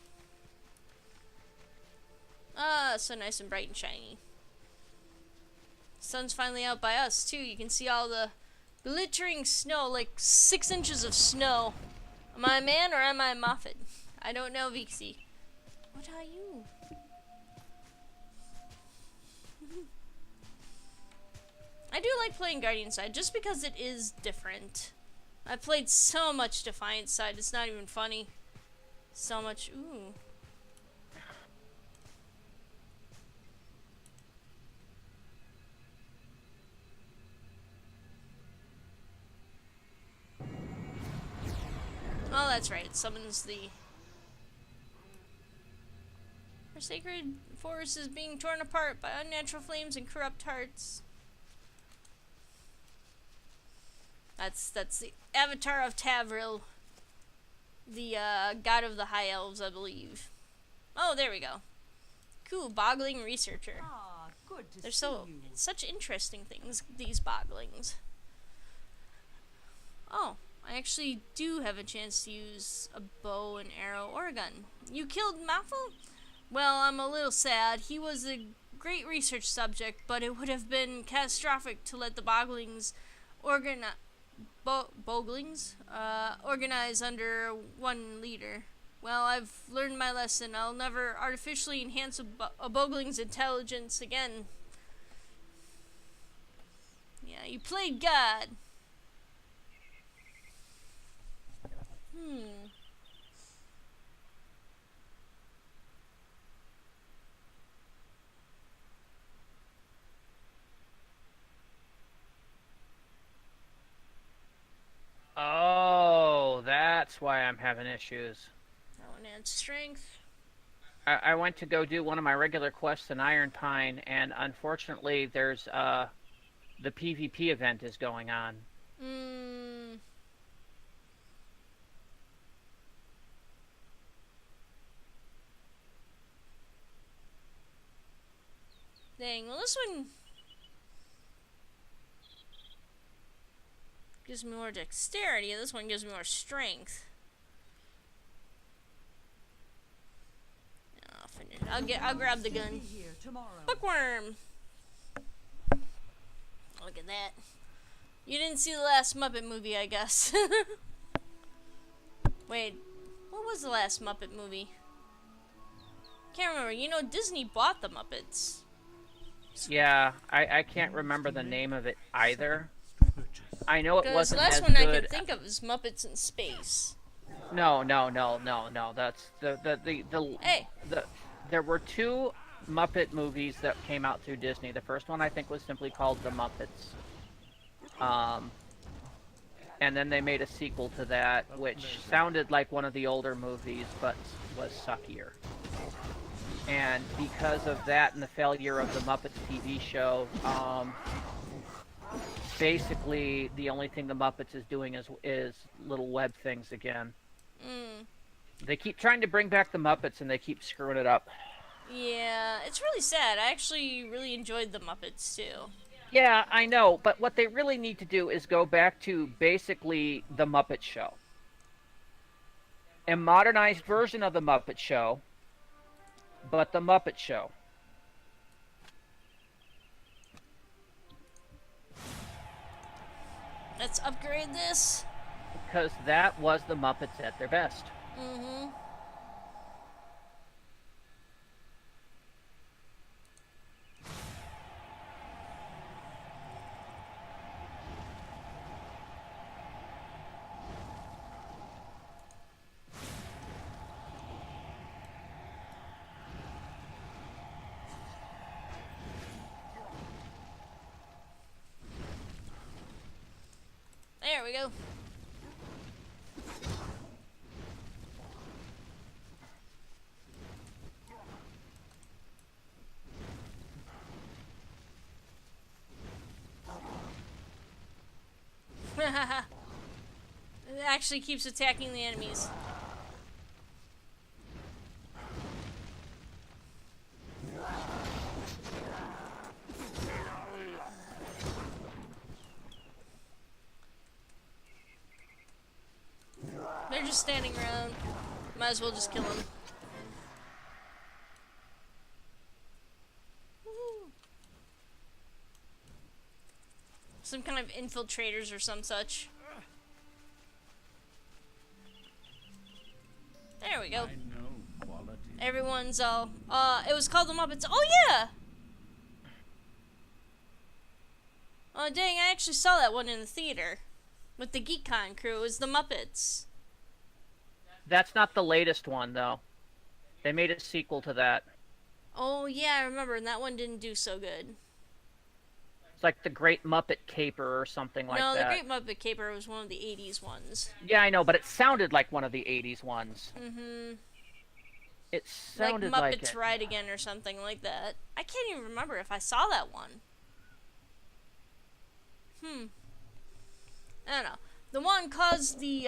Ah, so nice and bright and shiny. Sun's finally out by us too. You can see all the glittering snow, like 6 inches of snow. Am I a man or am I a Moffat? I don't know, Vixie. What are you? I do like playing Guardian side just because it is different. I played so much Defiant side, it's not even funny. So much. Ooh. Oh, that's right. It summons the... Our sacred forest is being torn apart by unnatural flames and corrupt hearts. That's the avatar of Tavril. The, god of the High Elves, I believe. Oh, there we go. Cool, boggling researcher. Ah, good to They're see you. such interesting things, these boglings. Oh, I actually do have a chance to use a bow and arrow or a gun. You killed Maffel? Well, I'm a little sad. He was a great research subject, but it would have been catastrophic to let the boglings organize under one leader. Well, I've learned my lesson. I'll never artificially enhance a bogling's intelligence again. Yeah, you played God. Oh, that's why I'm having issues. That one adds strength. I went to go do one of my regular quests in Iron Pine, and unfortunately, there's the PvP event is going on. Dang, well this one gives me more dexterity, this one gives me more strength. I'll finish. I'll grab the gun. Here tomorrow. Bookworm! Look at that. You didn't see the last Muppet movie, I guess. Wait, what was the last Muppet movie? Can't remember. You know, Disney bought the Muppets. Yeah, I can't remember the name of it either. I know it Because wasn't the last as one I good. could think of is Muppets in Space. No. That's Hey. There were 2 Muppet movies that came out through Disney. The first one I think was simply called The Muppets. And then they made a sequel to that, which sounded like one of the older movies, but was suckier. And because of that and the failure of the Muppets TV show, basically the only thing the Muppets is doing is little web things again. They keep trying to bring back the Muppets and they keep screwing it up. Yeah, it's really sad. I actually really enjoyed the Muppets too. Yeah, I know, but what they really need to do is go back to basically the Muppet Show. A modernized version of the Muppet Show, but the Muppet Show. Let's upgrade this. Because that was the Muppets at their best. There we go. It actually keeps attacking the enemies. They're just standing around. Might as well just kill them. Some kind of infiltrators or some such. There we go. I know quality. Everyone's all, it was called the Muppets. Oh yeah! Oh dang, I actually saw that one in the theater. With the GeekCon crew, it was the Muppets. That's not the latest one, though. They made a sequel to that. Oh yeah, I remember, and that one didn't do so good. It's like the Great Muppet Caper or something like No, that. the Great Muppet Caper was one of the 80s ones. Yeah, I know, but it sounded like one of the 80s ones. Mm-hmm. It sounded like like Muppets it. Ride Again or something like that. I can't even remember if I saw that one. I don't know. The one caused the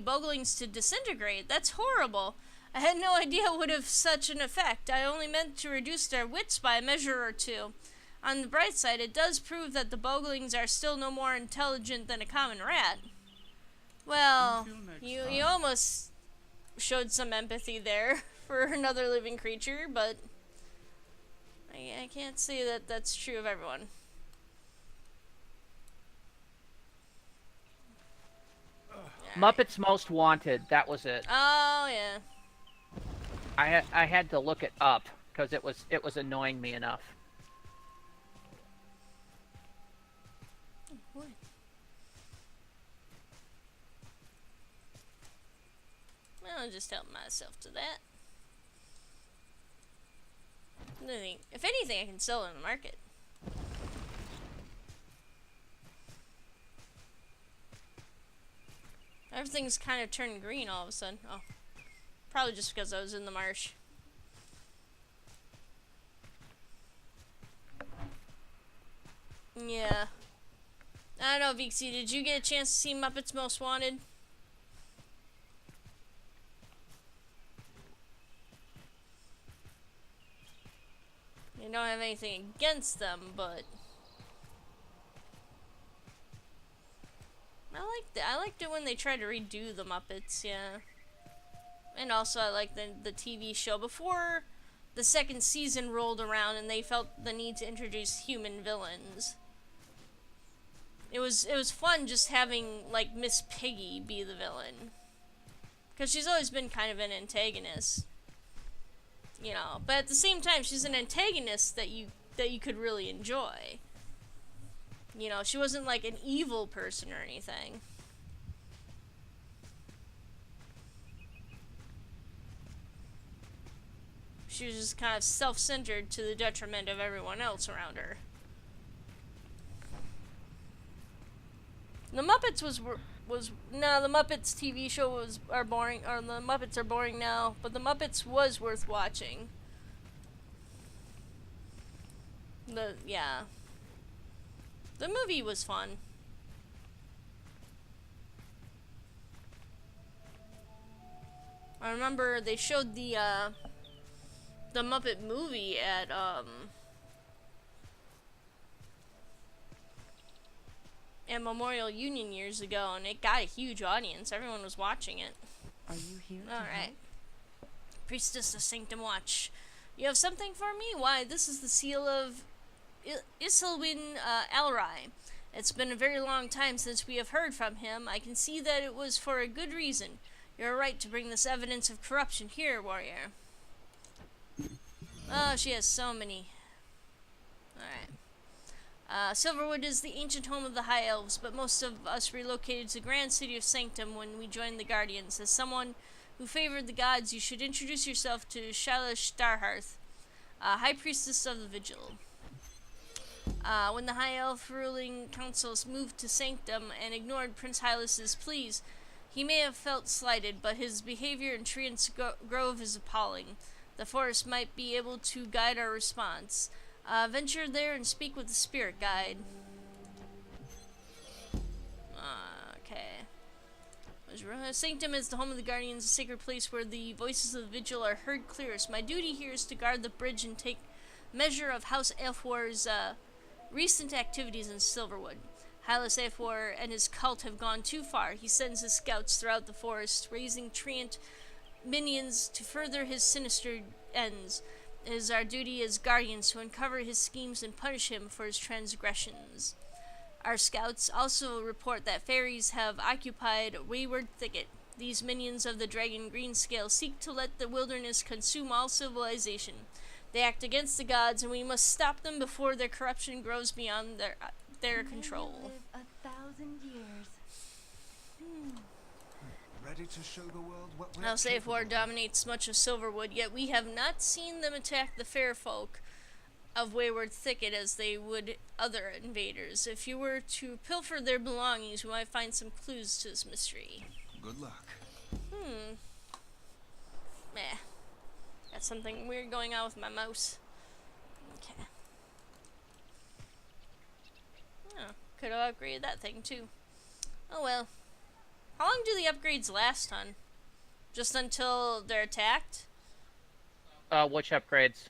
Boglings to disintegrate. That's horrible. I had no idea it would have such an effect. I only meant to reduce their wits by a measure or two. On the bright side, it does prove that the Boglings are still no more intelligent than a common rat. Well, you almost showed some empathy there for another living creature, but I can't say that that's true of everyone. Muppets Most Wanted, that was it. Oh yeah. I had to look it up because it was annoying me enough. What? Well, I'll just help myself to that. If anything, I can sell it in the market. Everything's kind of turned green all of a sudden. Oh. Probably just because I was in the marsh. Yeah. I don't know, Vixie, did you get a chance to see Muppets Most Wanted? I don't have anything against them, but I liked it when they tried to redo the Muppets, yeah. And also I liked the TV show before the second season rolled around and they felt the need to introduce human villains. It was fun just having like Miss Piggy be the villain. 'Cause she's always been kind of an antagonist. You know, but at the same time she's an antagonist that you could really enjoy. You know, she wasn't like an evil person or anything. She was just kind of self-centered to the detriment of everyone else around her. The Muppets the Muppets TV show are boring, or the Muppets are boring now, but the Muppets was worth watching. Yeah. The movie was fun. I remember they showed the Muppet movie at Memorial Union years ago, and it got a huge audience. Everyone was watching it. Are you here? Alright. Priestess of Sanctum Watch. You have something for me? Why, this is the seal of Isilwin Alrai. It's been a very long time since we have heard from him. I can see that it was for a good reason. You're right to bring this evidence of corruption here, warrior. Oh, she has so many. Alright. Silverwood is the ancient home of the High Elves, but most of us relocated to the grand city of Sanctum when we joined the Guardians. As someone who favored the gods, you should introduce yourself to Shala Starhearth, High Priestess of the Vigil. When the High Elf ruling councils moved to Sanctum and ignored Prince Hylas's pleas, he may have felt slighted, but his behavior in Treant's Grove is appalling. The forest might be able to guide our response. Venture there and speak with the spirit guide. Okay. Sanctum is the home of the Guardians, a sacred place where the voices of the Vigil are heard clearest. My duty here is to guard the bridge and take measure of House Elfwar's recent activities in Silverwood. Hylas Elfwar and his cult have gone too far. He sends his scouts throughout the forest, raising Treant minions to further his sinister ends. It is our duty as guardians to uncover his schemes and punish him for his transgressions. Our scouts also report that fairies have occupied Wayward Thicket. These minions of the Dragon Greenscale seek to let the wilderness consume all civilization. They act against the gods, and we must stop them before their corruption grows beyond their control. Live 1,000 years. Ready to show the world what we're House capable Elfwar of. dominates much of Silverwood, yet we have not seen them attack the fair folk of Wayward Thicket as they would other invaders. If you were to pilfer their belongings, we might find some clues to this mystery. Good luck. Meh. Got something weird going on with my mouse. Okay. Oh, could have upgraded that thing too. Oh well. How long do the upgrades last, hon? Just until they're attacked? Which upgrades?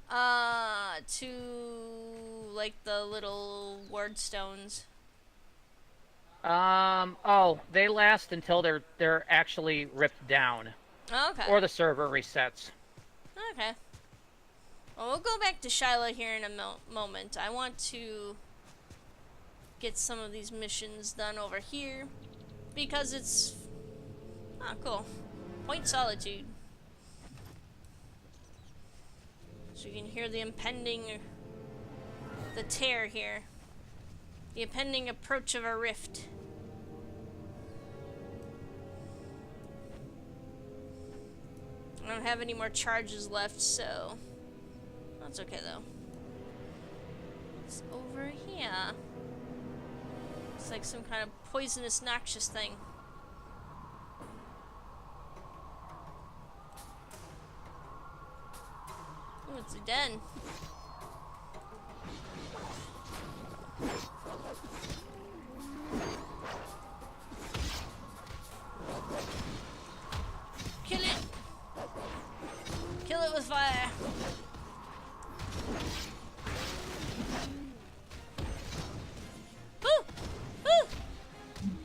To like the little ward stones. Oh, they last until they're actually ripped down. Oh, okay. Or the server resets. Okay. Well, we'll go back to Shyla here in a moment. I want to get some of these missions done over here because it's cool. Point Solitude. So you can hear the tear here. The impending approach of a rift. I don't have any more charges left, so that's okay though. It's over here. It's like some kind of poisonous, noxious thing. Oh, it's a den. Kill it! Kill it with fire! Woo! Woo!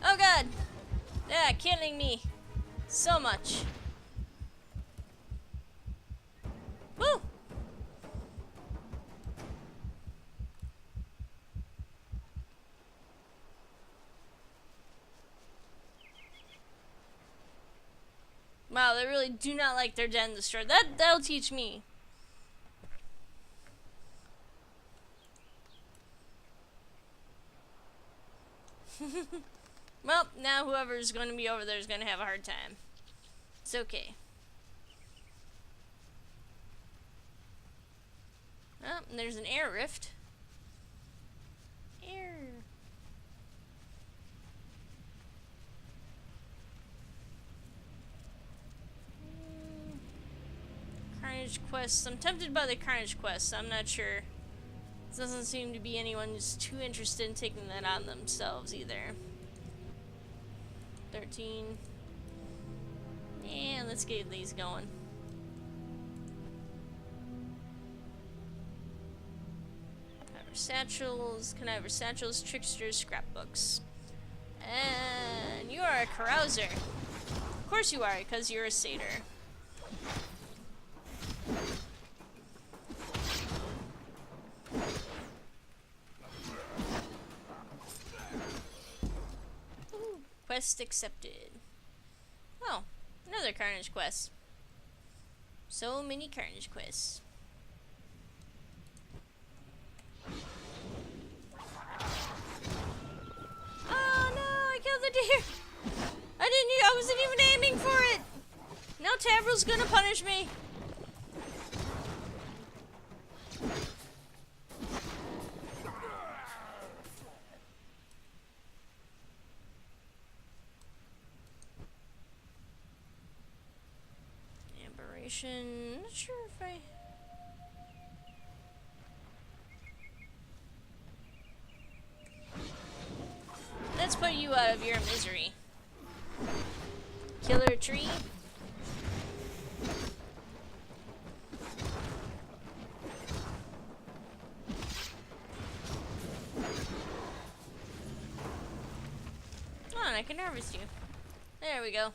Oh god! Yeah, killing me so much. Woo! Wow, they really do not like their den destroyed. That'll teach me. Well, now whoever's going to be over there is going to have a hard time. It's okay. Oh, and there's an air rift. Air. Carnage quests. I'm tempted by the Carnage quests. I'm not sure. Doesn't seem to be anyone who's too interested in taking that on themselves either. 13. Yeah, let's get these going. Conniver satchels, tricksters, scrapbooks. And you are a carouser. Of course you are, because you're a satyr. Ooh, quest accepted. Oh, another Carnage quest. So many Carnage quests. Oh no, I killed the deer! I wasn't even aiming for it! Now Tavrel's gonna punish me! Regeneration. Not sure if I. Let's put you out of your misery. Killer tree. Oh, and I can harvest you. There we go.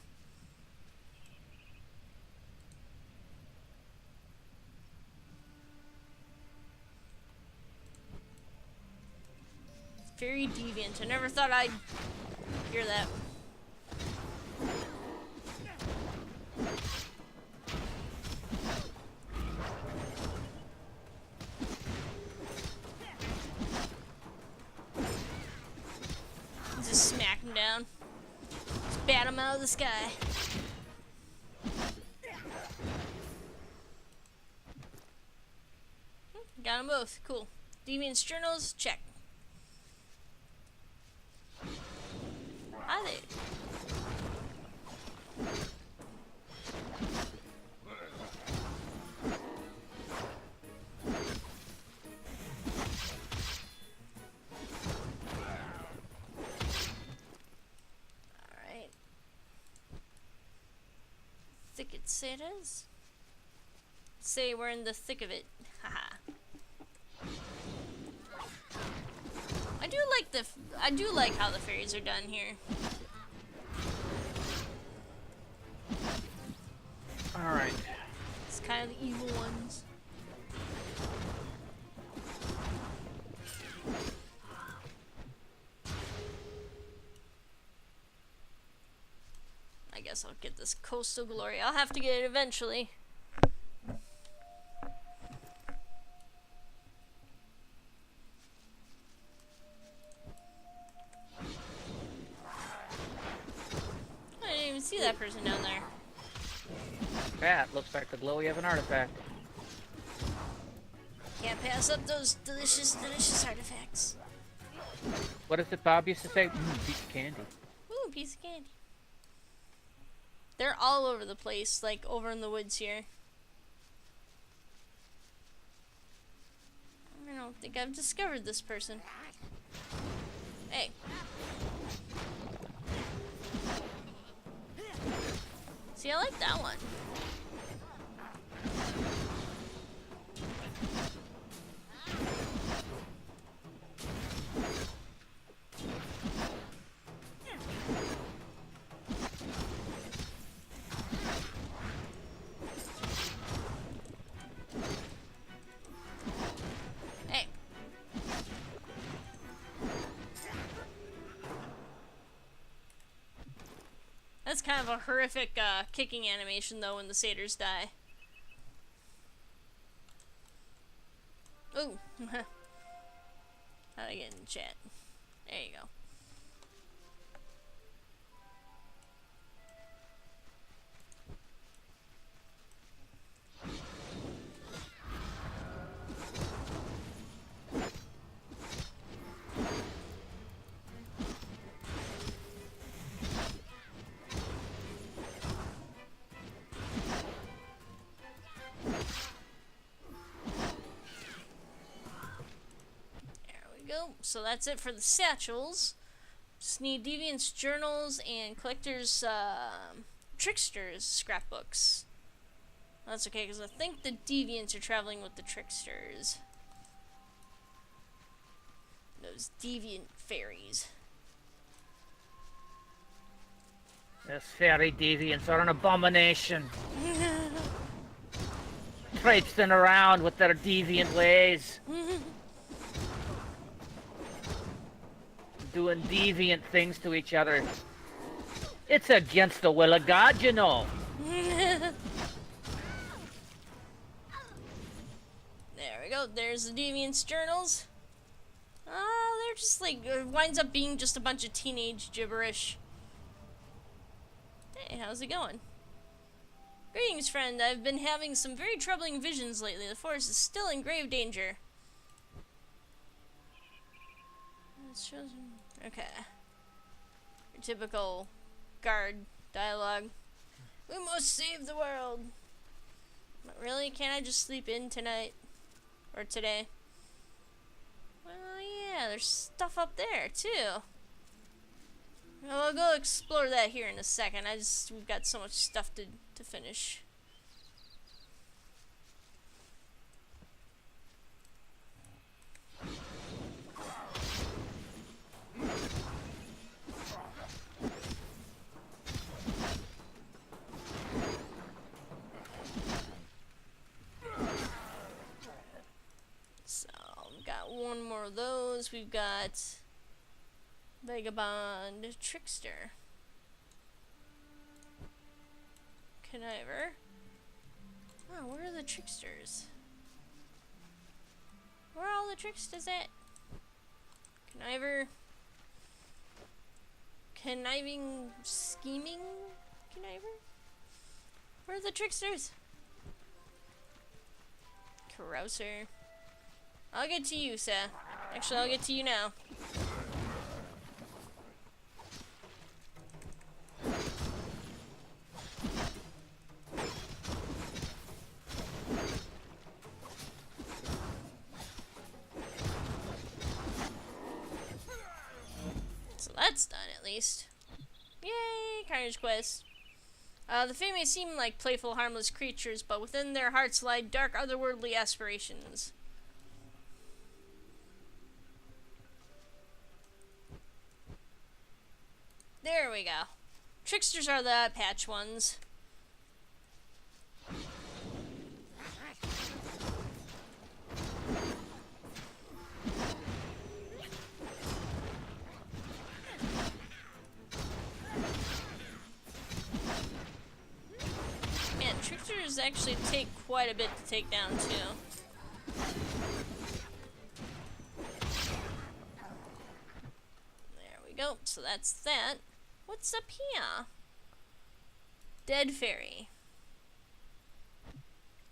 Very deviant. I never thought I'd hear that. Just smack him down. Just bat him out of the sky. Got them both. Cool. Deviant's journals, check. Hi there. Alright. Thicket say it is. Say we're in the thick of it. Haha. I do like how the fairies are done here. Alright. It's kind of the evil ones. I guess I'll get this coastal glory. I'll have to get it eventually. I didn't even see that person down there. That looks like the glowy of an artifact. Can't pass up those delicious, delicious artifacts. What does it Bob used to say? Piece of candy. Ooh, piece of candy. They're all over the place, like over in the woods here. I don't think I've discovered this person. Hey. See, I like that one. Hey. That's kind of a horrific kicking animation, though, when the satyrs die. Ooh. How'd I get in the chat? There you go. So that's it for the satchels. Just need Deviant's journals and Collector's Trickster's scrapbooks. That's okay, because I think the Deviants are traveling with the Tricksters. Those Deviant fairies. Those fairy deviants are an abomination. Traipsing around with their deviant ways. Doing deviant things to each other. It's against the will of God, you know. There we go. There's the Deviant's journals. They're just like, it winds up being just a bunch of teenage gibberish. Hey, how's it going? Greetings, friend. I've been having some very troubling visions lately. The forest is still in grave danger. Okay. Your typical guard dialogue. We must save the world. But really, can't I just sleep in tonight? Or today? Well, yeah, there's stuff up there, too. Well, I'll go explore that here in a second. We've got so much stuff to finish. So, we've got one more of those. We've got Vagabond Trickster. Conniver. Oh, where are the tricksters? Where are all the tricksters at? Conniver. Conniving, scheming conniver? Where are the tricksters? Carouser. I'll get to you, Seth. Actually, I'll get to you now. So that's done, at least. Yay! Carnage Quest. The Fae may seem like playful, harmless creatures, but within their hearts lie dark, otherworldly aspirations. There we go. Tricksters are the patch ones. Man, tricksters actually take quite a bit to take down, too. There we go. So that's that. What's up here? Dead fairy.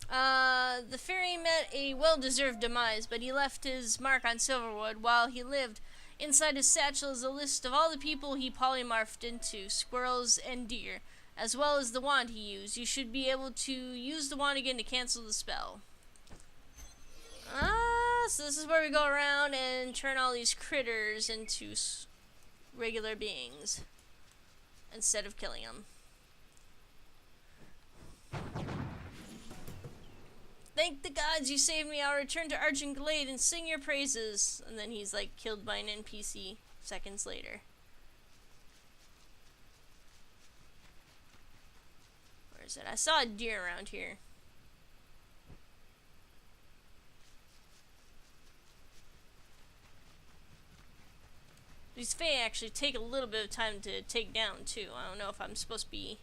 The fairy met a well-deserved demise, but he left his mark on Silverwood while he lived. Inside his satchel is a list of all the people he polymorphed into, squirrels and deer, as well as the wand he used. You should be able to use the wand again to cancel the spell. So this is where we go around and turn all these critters into regular beings instead of killing them. Thank the gods you saved me. I'll return to Argent Glade and sing your praises. And then he's like killed by an NPC seconds later. Where is it? I saw a deer around here. These Fae actually take a little bit of time to take down too. I don't know if I'm supposed to be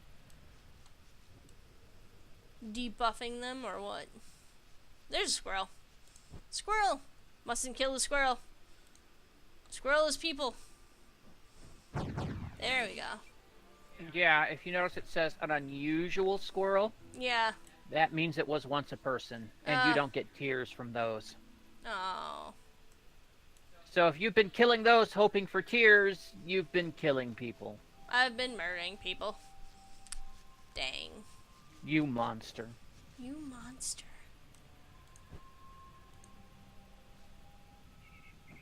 debuffing them or what. There's a squirrel. Squirrel! Mustn't kill the squirrel. Squirrel is people. There we go. Yeah, if you notice it says an unusual squirrel, Yeah. that means it was once a person, and you don't get tears from those. Oh. So if you've been killing those hoping for tears, you've been killing people. I've been murdering people. Dang. You monster. You monster.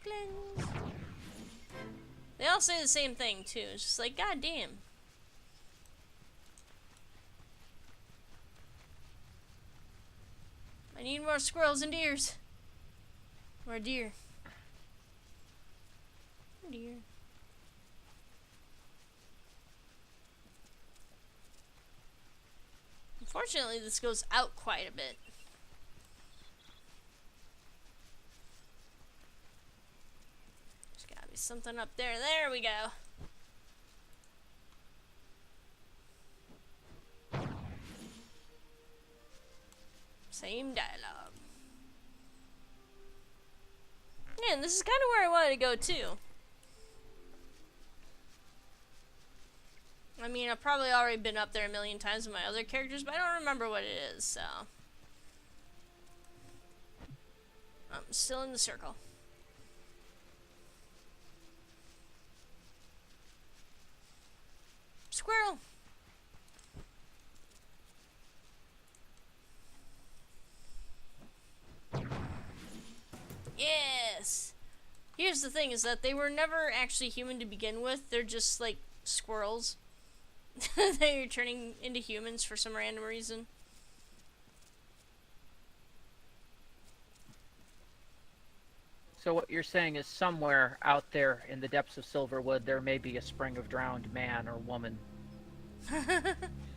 Cleanse. They all say the same thing too. It's just like, god damn. I need more squirrels and deers. Or deer. Deer. Unfortunately, this goes out quite a bit. There's gotta be something up there. There we go. Same dialogue. Yeah, and this is kind of where I wanted to go too. I mean, I've probably already been up there a million times with my other characters, but I don't remember what it is, so. I'm still in the circle. Squirrel! Here's the thing, is that they were never actually human to begin with. They're just, like, squirrels. They're turning into humans for some random reason. So what you're saying is somewhere out there in the depths of Silverwood, there may be a spring of drowned man or woman.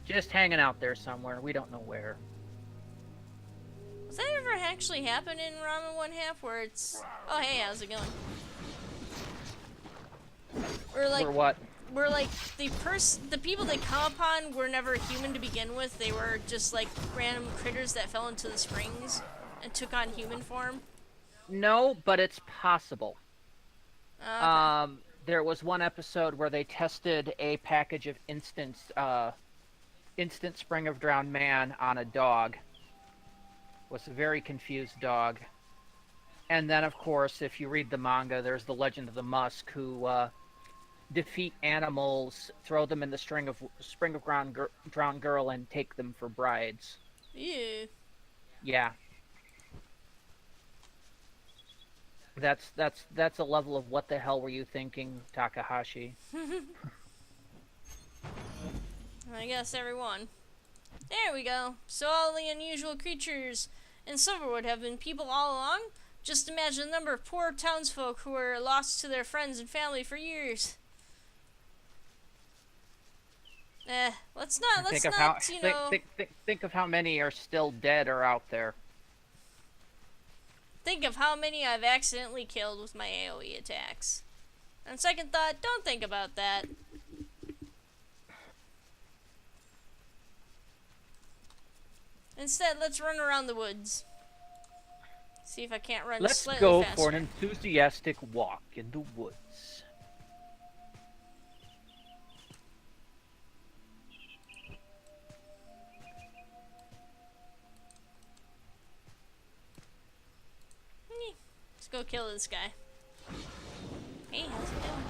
Just hanging out there somewhere. We don't know where. Does that ever actually happen in Ramen 1/2 where it's... Oh, hey, how's it going? Or like... Or what? Where, like, the people they come upon were never human to begin with. They were just, like, random critters that fell into the springs and took on human form. No, but it's possible. Okay. There was one episode where they tested a package of instant Spring of Drowned Man on a dog. Was a very confused dog. And then, of course, if you read the manga, there's the Legend of the Musk, who defeat animals, throw them in the Spring of Drowned Girl, and take them for brides. Ew. Yeah. That's a level of what the hell were you thinking, Takahashi? I guess everyone. There we go. So all the unusual creatures in Silverwood have been people all along? Just imagine the number of poor townsfolk who were lost to their friends and family for years. Let's not, you know... Think of how many are still dead or out there. Think of how many I've accidentally killed with my AoE attacks. On second thought, don't think about that. Instead, let's run around the woods. See if I can't run slightly faster. Let's go for an enthusiastic walk in the woods. Let's go kill this guy. Hey, how's it going?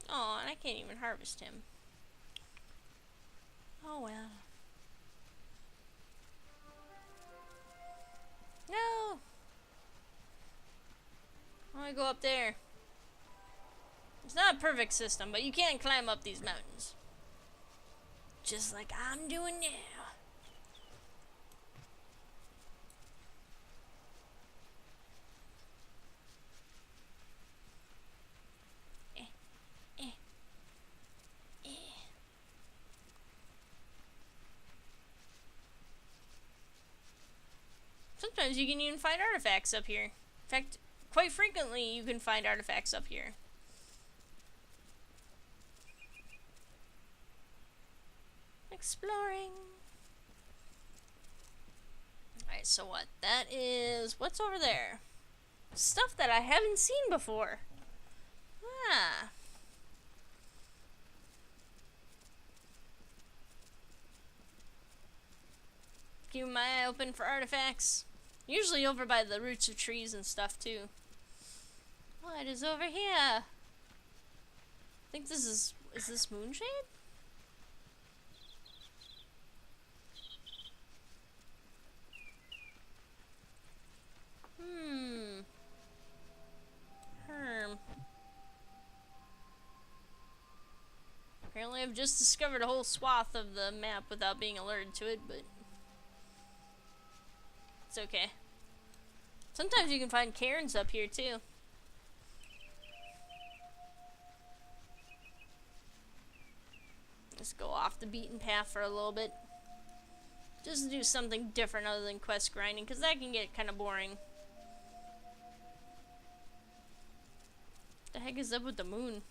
Oh, and I can't even harvest him. Oh well. No! I want to go up there. It's not a perfect system, but you can climb up these mountains. Just like I'm doing now. Sometimes you can even find artifacts up here. In fact, quite frequently you can find artifacts up here. Exploring. Alright, so what? That is... What's over there? Stuff that I haven't seen before. Ah. Keeping my eye open for artifacts. Usually over by the roots of trees and stuff too. What is over here? I think this is this Moonshade? Apparently I've just discovered a whole swath of the map without being alerted to it, but it's okay. Sometimes you can find cairns up here too. Just go off the beaten path for a little bit. Just to do something different other than quest grinding, because that can get kind of boring. What the heck is up with the moon?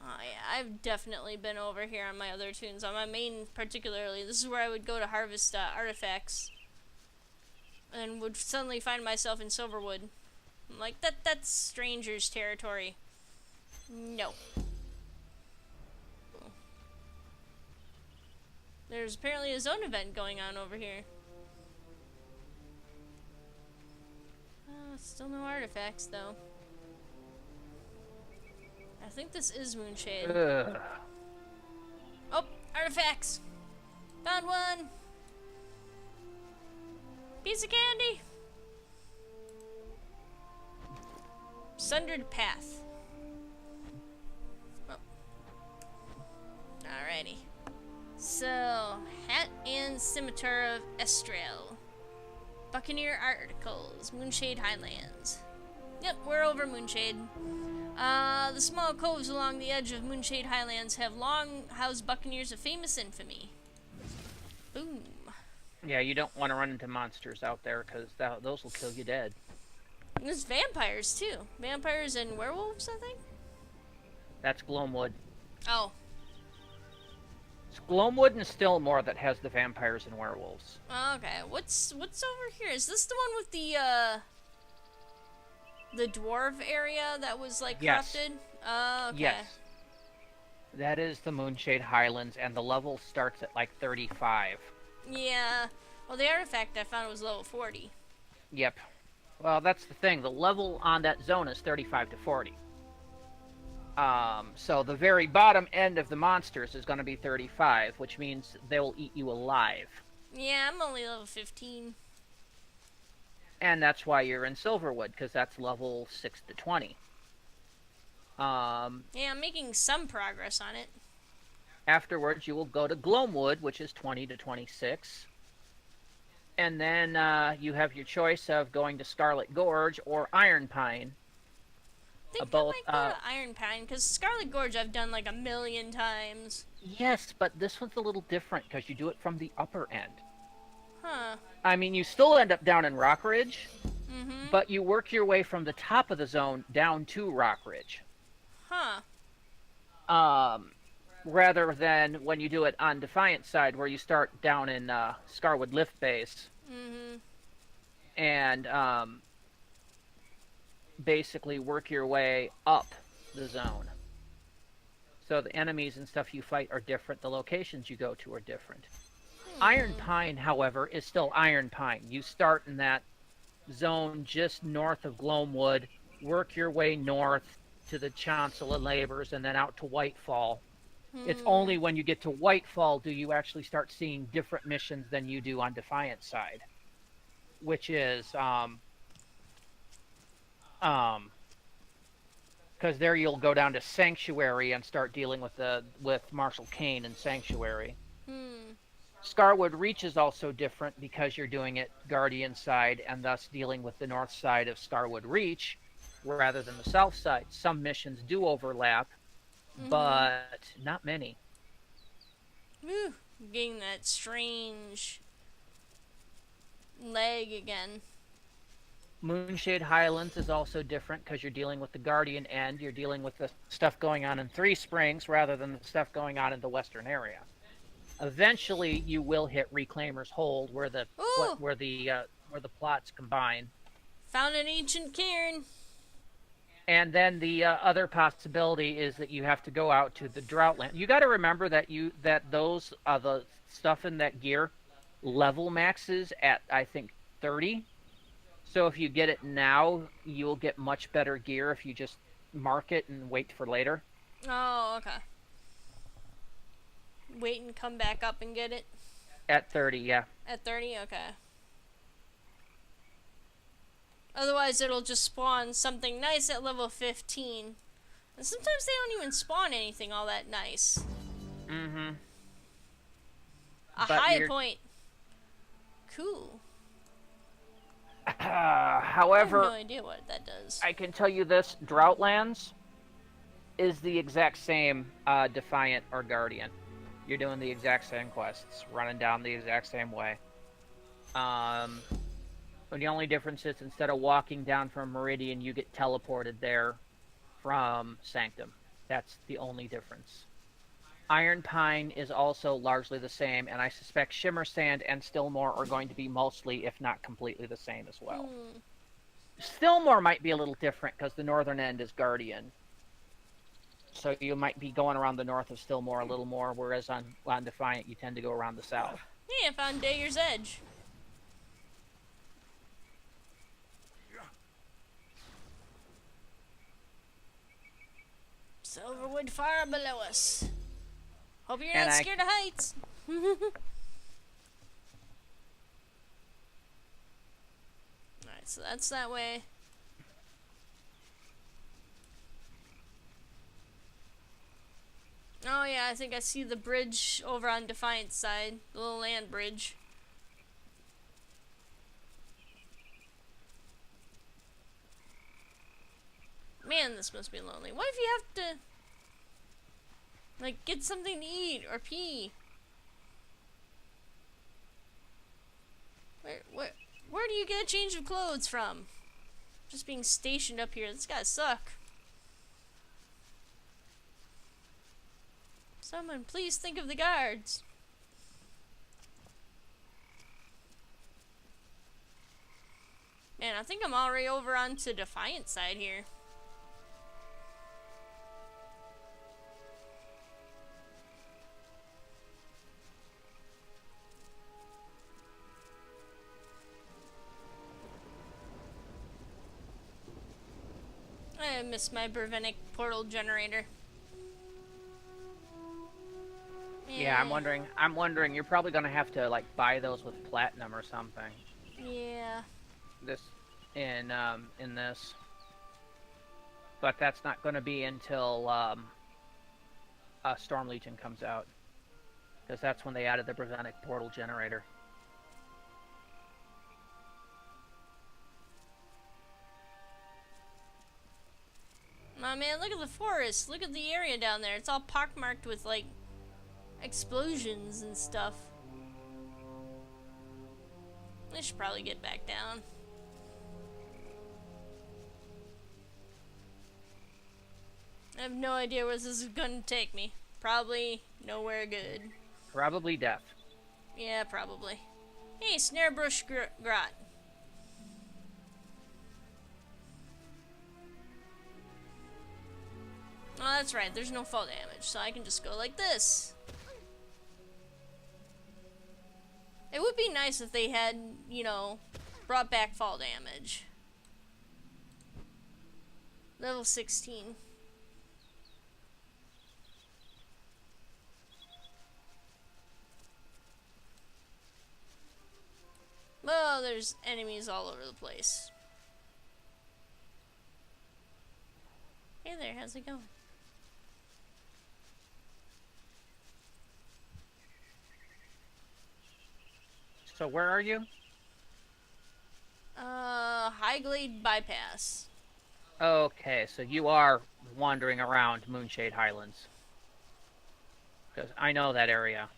Oh yeah, I've definitely been over here on my other tunes. On my main particularly, this is where I would go to harvest artifacts. And would suddenly find myself in Silverwood. I'm like, that's strangers' territory. No. There's apparently a zone event going on over here. Still no artifacts, though. I think this is Moonshade. Ugh. Oh, artifacts! Found one! Piece of candy! Sundered path. Oh. Alrighty. So, Hat and Scimitar of Estrel. Buccaneer Articles, Moonshade Highlands. Yep, we're over Moonshade. The small coves along the edge of Moonshade Highlands have long housed buccaneers of famous infamy. Boom. Yeah, you don't want to run into monsters out there, because those will kill you dead. And there's vampires, too. Vampires and werewolves, I think? That's Gloamwood. Oh. It's Gloamwood and Stillmore that has the vampires and werewolves. Okay, what's over here? Is this the one with the dwarf area that was, like, Yes. corrupted? Oh, okay. Yes. That is the Moonshade Highlands, and the level starts at, like, 35. Yeah. Well, the artifact I found was level 40. Yep. Well, that's the thing. The level on that zone is 35 to 40. So the very bottom end of the monsters is going to be 35, which means they will eat you alive. Yeah, I'm only level 15. And that's why you're in Silverwood, because that's level 6 to 20. Yeah, I'm making some progress on it. Afterwards, you will go to Gloamwood, which is 20 to 26. And then you have your choice of going to Scarlet Gorge or Iron Pine. I think Both, I might go to Iron Pine, because Scarlet Gorge I've done like 1,000,000 times. Yes, but this one's a little different, because you do it from the upper end. Huh. I mean, you still end up down in Rock Ridge, Mm-hmm. but you work your way from the top of the zone down to Rock Ridge. Huh. Rather than when you do it on Defiant side, where you start down in Scarwood Lift Base. Mm-hmm. And basically work your way up the zone. So the enemies and stuff you fight are different. The locations you go to are different. Iron Pine, however, is still Iron Pine. You start in that zone just north of Gloamwood, work your way north to the Chancellor Labors, and then out to Whitefall. It's only when you get to Whitefall do you actually start seeing different missions than you do on Defiant side. Which is, because there you'll go down to Sanctuary and start dealing with Marshal Kane in Sanctuary. Scarwood Reach is also different because you're doing it Guardian side and thus dealing with the north side of Scarwood Reach rather than the south side. Some missions do overlap, but not many. Whew. Getting that strange leg again. Moonshade Highlands is also different because you're dealing with the Guardian end. You're dealing with the stuff going on in Three Springs rather than the stuff going on in the western area. Eventually, you will hit Reclaimer's Hold, where the plots combine. Found an ancient cairn. And then the other possibility is that you have to go out to the Droughtland. You got to remember that those the stuff in that gear level maxes at I think 30. So if you get it now, you'll get much better gear if you just mark it and wait for later. Oh, okay. Wait and come back up and get it? At 30, yeah. At 30? Okay. Otherwise, it'll just spawn something nice at level 15. And sometimes they don't even spawn anything all that nice. Mm-hmm. A high point. Cool. However, I have no idea what that does. I can tell you this, Droughtlands is the exact same Defiant or Guardian. You're doing the exact same quests, running down the exact same way. The only difference is instead of walking down from Meridian, you get teleported there from Sanctum. That's the only difference. Iron Pine is also largely the same, and I suspect Shimmer Sand and Stillmore are going to be mostly, if not completely, the same as well. Stillmore might be a little different because the northern end is Guardian. So you might be going around the north of Stillmore a little more, whereas on Defiant you tend to go around the south. Hey, I found Dagger's Edge. Silverwood far below us. Hope you're not scared of heights. Alright, so that's that way. Oh yeah, I think I see the bridge over on Defiant's side. The little land bridge. Man, this must be lonely. What if you have to, like, get something to eat or pee? Where do you get a change of clothes from? Just being stationed up here. This gotta suck. Someone, please think of the guards. Man, I think I'm already over onto Defiant side here. I miss my Brevenic portal generator. Yeah, I'm wondering, you're probably gonna have to, like, buy those with platinum or something. Yeah. In this. But that's not gonna be until, Storm Legion comes out. Because that's when they added the Brevenic portal generator. Oh man, look at the forest. Look at the area down there. It's all pockmarked with, like, explosions and stuff. I should probably get back down. I have no idea where this is going to take me. Probably nowhere good. Probably death. Yeah, probably. Hey, Snarebush Grot. Oh, that's right. There's no fall damage, so I can just go like this. It would be nice if they had, you know, brought back fall damage. Level 16. Oh, there's enemies all over the place. Hey there, how's it going? So where are you? Highglade Bypass. Okay, so you are wandering around Moonshade Highlands. Because I know that area.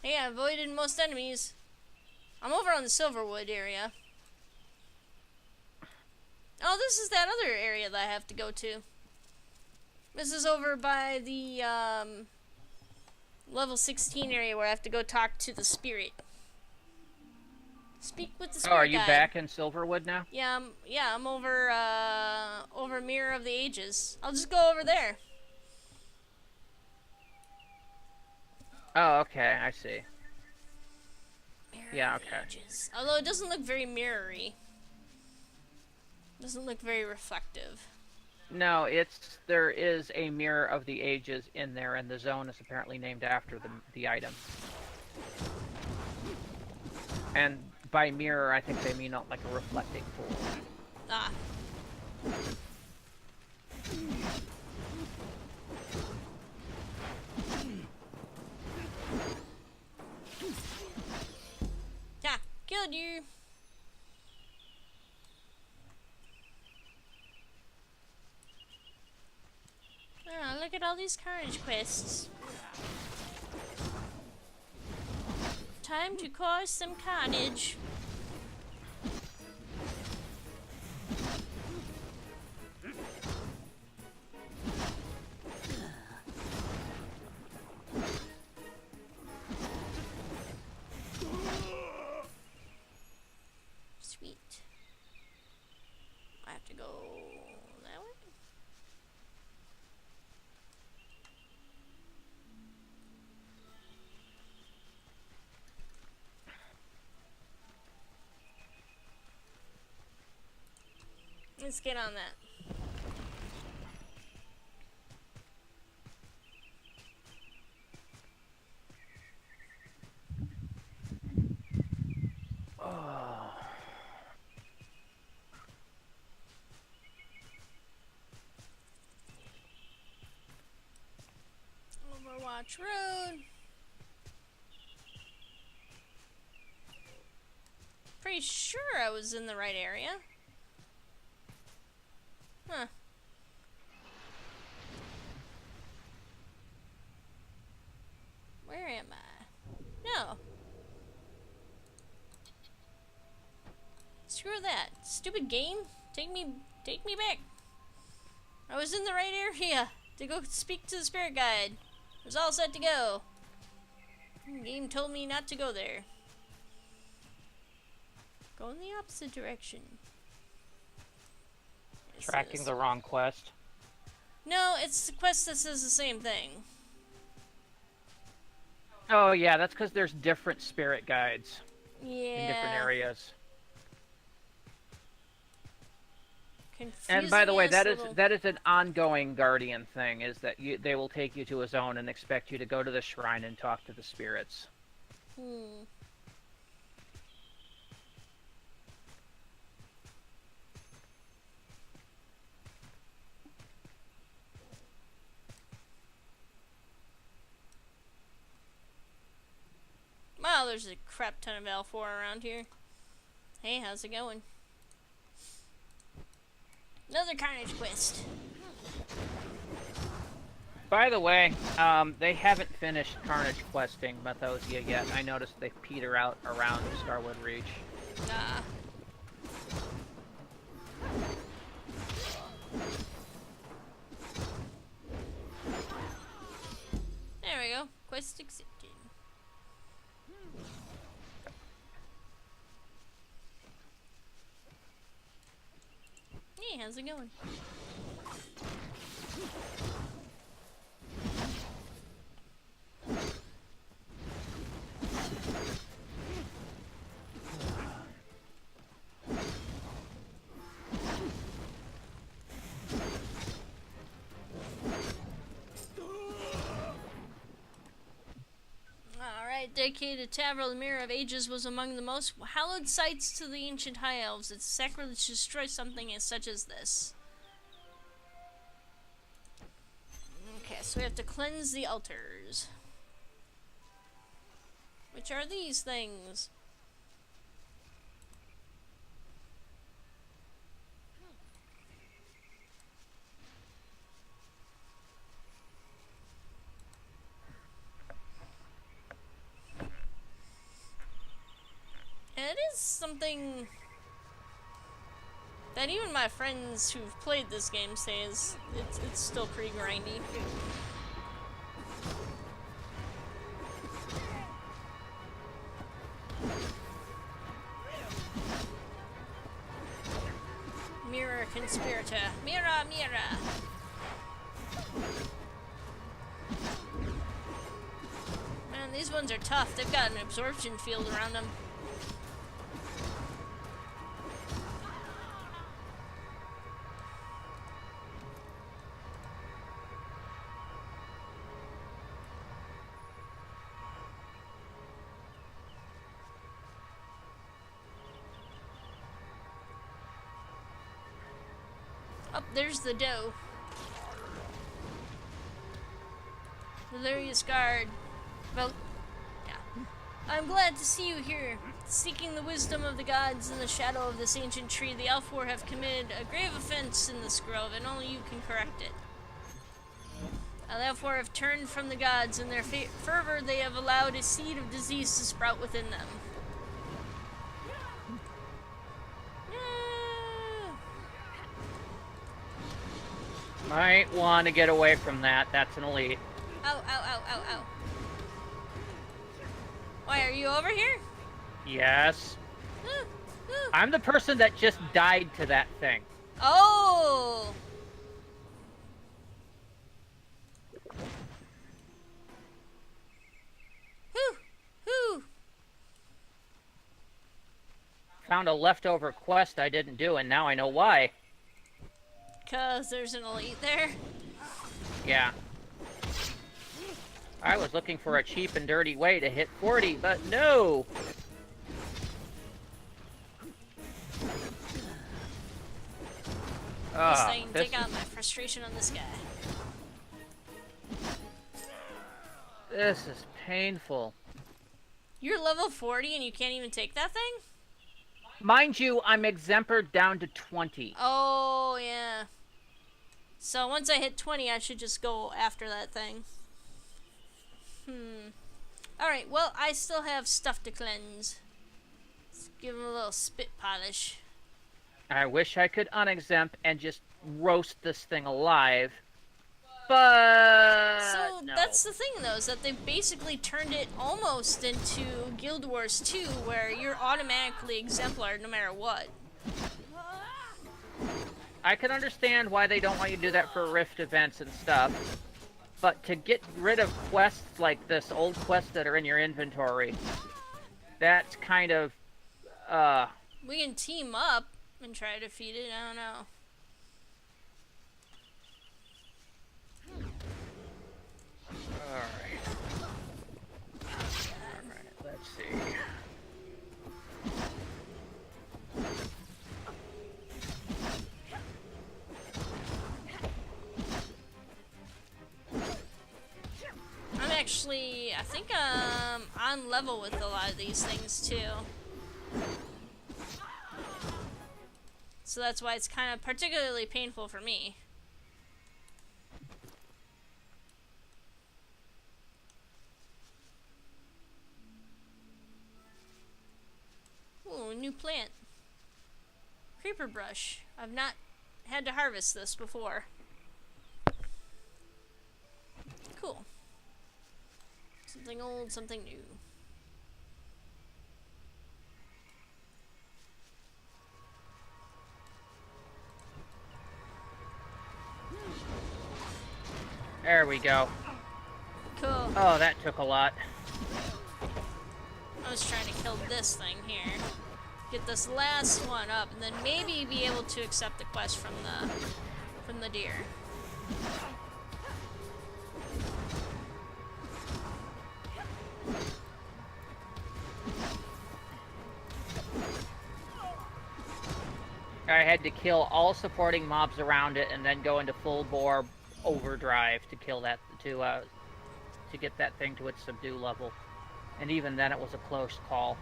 Hey, I avoided most enemies. I'm over on the Silverwood area. Oh, this is that other area that I have to go to. This is over by the, level 16 area where I have to go talk to the spirit. Speak with the spirit Oh, are you guide. back in Silverwood now? Yeah, I'm over, over Mirror of the Ages. I'll just go over there. Oh, okay, I see. Mirror Yeah, of the okay. Ages. Although it doesn't look very mirror-y. Doesn't look very reflective. No, there is a Mirror of the Ages in there, and the zone is apparently named after the item. And by mirror, I think they mean not like a reflecting pool. Ah. Yeah, killed you. Ah, look at all these carnage quests. Time to cause some carnage. Sweet. go that way? Let's get on that. Overwatch Road. Pretty sure I was in the right area. Huh. Where am I? No. Screw that. Stupid game. Take me back. I was in the right area to go speak to the spirit guide. I was all set to go. The game told me not to go there. Go in the opposite direction. Tracking the wrong quest. No, it's the quest that says the same thing. Oh yeah, that's because there's different spirit guides Yeah. in different areas. Confusing And by the way, ass that is an ongoing Guardian thing. Is that they will take you to a zone and expect you to go to the shrine and talk to the spirits. Wow, there's a crap ton of L4 around here. Hey, how's it going? Another Carnage quest. By the way, they haven't finished Carnage questing Methosia yet. I noticed they peter out around Starwood Reach. Ah. There we go. Quest accepted. Hey, how's it going? Alright, dedicated to Tavro, the Mirror of Ages was among the most hallowed sites to the ancient High Elves. It's sacrilege to destroy something as such as this. Okay, so we have to cleanse the altars. Which are these things? And it is something that even my friends who've played this game say is it's still pretty grindy. Mirror conspirator. Mirror, mirror. Man, these ones are tough. They've got an absorption field around them. Up there's the dough. Valerius Guard. Well, yeah. I'm glad to see you here. Seeking the wisdom of the gods in the shadow of this ancient tree, the Elfor have committed a grave offense in this grove, and only you can correct it. The Elfor have turned from the gods. In their fervor, they have allowed a seed of disease to sprout within them. Might want to get away from that. That's an elite. Ow, ow, ow, ow, ow. Why, are you over here? Yes. I'm the person that just died to that thing. Oh! Whew! Whew! Found a leftover quest I didn't do, and now I know why. 'Cause there's an elite there. Yeah. I was looking for a cheap and dirty way to hit 40, but no! At least I can take out my frustration on this guy. This is painful. You're level 40 and you can't even take that thing? Mind you, I'm exempted down to 20. Oh, yeah. So once I hit 20, I should just go after that thing. Alright, well, I still have stuff to cleanse. Let's give him a little spit polish. I wish I could unexempt and just roast this thing alive. But So no. that's the thing, though, is that they've basically turned it almost into Guild Wars 2, where you're automatically exemplar no matter what. I can understand why they don't want you to do that for Rift events and stuff. But to get rid of quests like this, old quests that are in your inventory, that's kind of, We can team up and try to defeat it, I don't know. Alright, let's see. I'm actually, I think on level with a lot of these things too. So that's why it's kind of particularly painful for me. Ooh, new plant. Creeper brush. I've not had to harvest this before. Cool. Something old, something new. There we go. Cool. Oh, that took a lot. I was trying to kill this thing here. Get this last one up, and then maybe be able to accept the quest from the deer. I had to kill all supporting mobs around it and then go into full bore overdrive to kill that to get that thing to its subdue level. And even then it was a close call.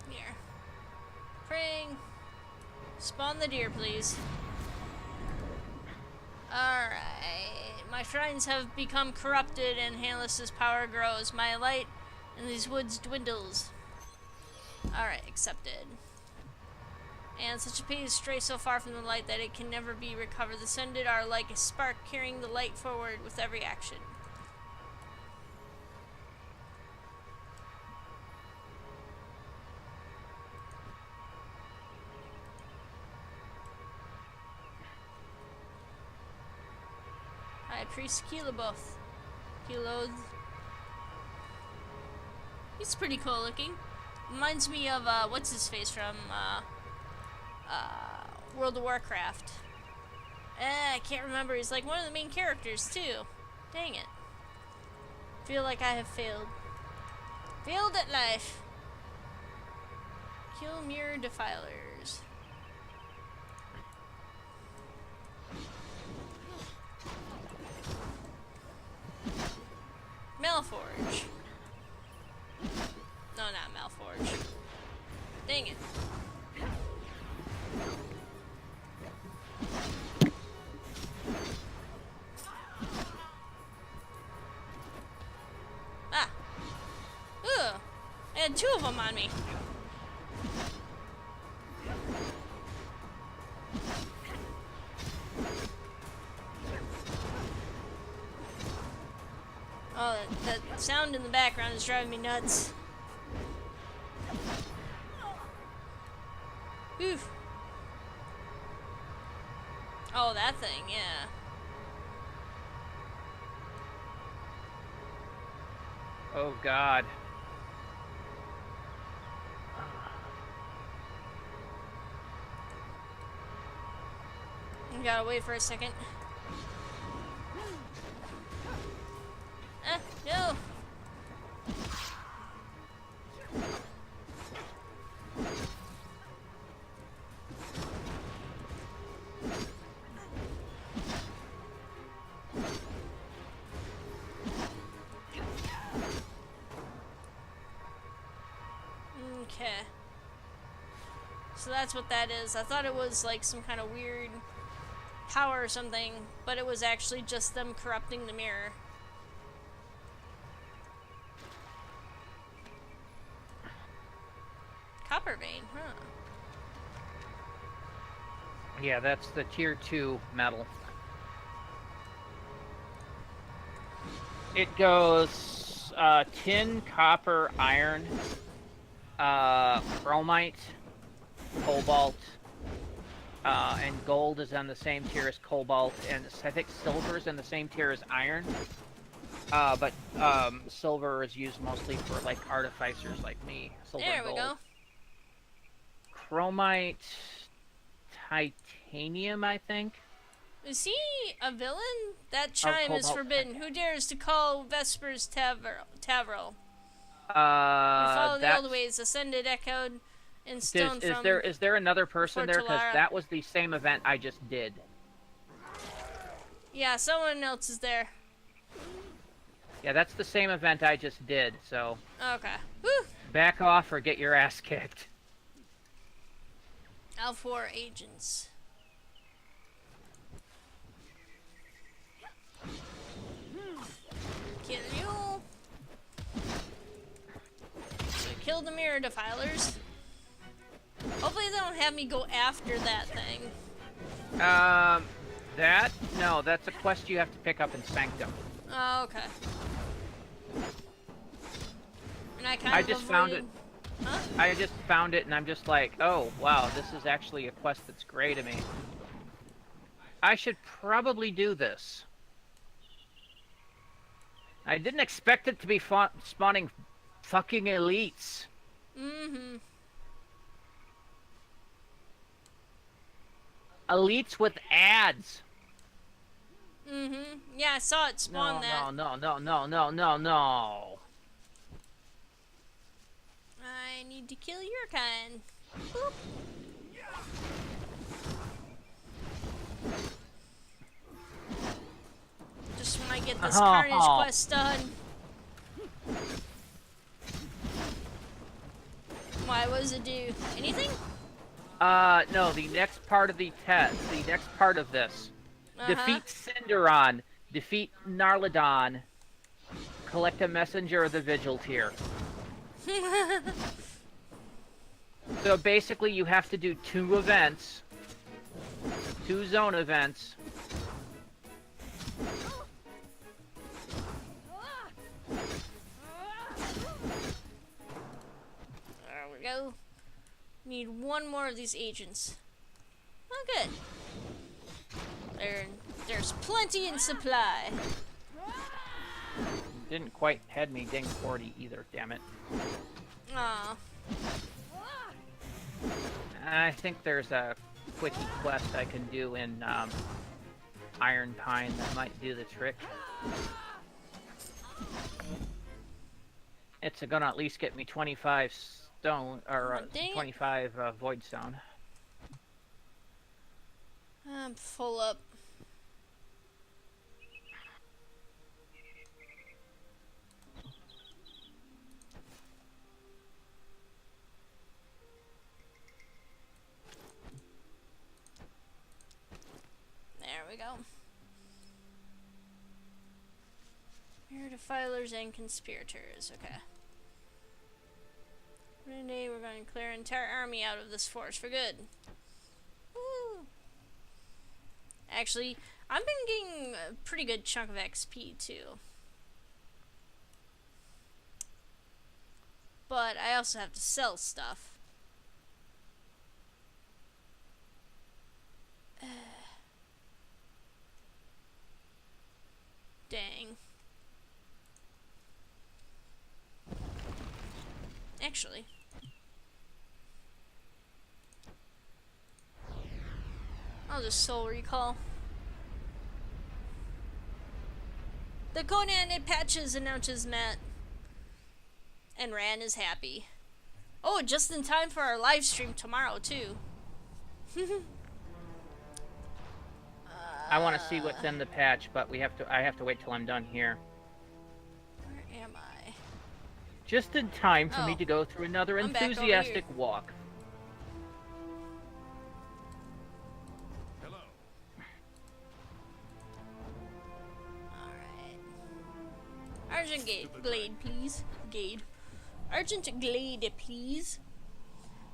Here. Praying. Spawn the deer, please. Alright. My shrines have become corrupted and Handless's power grows. My light in these woods dwindles. Alright, accepted. And such a pity to stray so far from the light that it can never be recovered. The Ascended are like a spark carrying the light forward with every action. High Priest Keloboth. Keloth. He's pretty cool looking. Reminds me of, what's his face from, World of Warcraft. I can't remember. He's like one of the main characters, too. Dang it. Feel like I have failed. Failed at life. Kill Mirror Defilers. Malforge. No, not Malforge. Dang it. Ah. Ugh. I had two of them on me. Oh, that sound in the background is driving me nuts. Oof. Oh, that thing, yeah. Oh God. You gotta wait for a second. No! Okay. So that's what that is. I thought it was like some kind of weird power or something, but it was actually just them corrupting the mirror. Copper vein, huh? Yeah, that's the tier 2 metal. It goes tin, copper, iron, chromite, cobalt, and gold is on the same tier as cobalt, and I think silver is in the same tier as iron. But silver is used mostly for like artificers like me. Silver There and we gold. go. Chromite, titanium, I think. Is he a villain? That chime is cobalt. forbidden. Who dares to call Vespers Tavro? We follow the That's... old ways, ascended, echoed, in stone is from... there another person there? Because Talara. that was the same event I just did. Yeah, someone else is there. Yeah, that's the same event I just did, so... Okay. Woo! Back off or get your ass kicked. L4 agents. Kill you. So kill the mirror defilers. Hopefully they don't have me go after that thing. That? No, that's a quest you have to pick up in Sanctum. Oh, okay. And I kind I of just avoided... found it. Huh? I just found it and I'm just like, oh, wow, this is actually a quest that's great to me. I should probably do this. I didn't expect it to be spawning fucking elites. Mm-hmm. Elites with ads. Mm-hmm. Yeah, I saw it spawn that. No. I need to kill your kind. Boop. Just when I get this Carnage quest done. Why, what does it do? Anything? No, the next part of the test, the next part of this. Defeat Cinderon, defeat Narladon, collect a messenger of the Vigil tier. So basically you have to do 2 events, 2 zone events. There we go. Need 1 more of these agents. Oh, good. There's plenty in supply. Didn't quite head me ding 40 either, damn it. Aw. I think there's a quickie quest I can do in Iron Pine that might do the trick. It's gonna at least get me 25 stone, or 25 void stone. I'm full up. There we go. Mirror defilers and conspirators. Okay. Today we're going to clear an entire army out of this forest for good. Woo! Actually, I've been getting a pretty good chunk of XP too. But I also have to sell stuff. actually. I'll just soul recall. The Conan it patches, announces Matt. And Ran is happy. Oh, just in time for our live stream tomorrow, too. I want to see what's in the patch, but I have to wait till I'm done here. Where am I? Just in time for me to go through another I'm back over enthusiastic walk. Hello. Alright. Argent Glade, please. Gade. Argent Glade, please.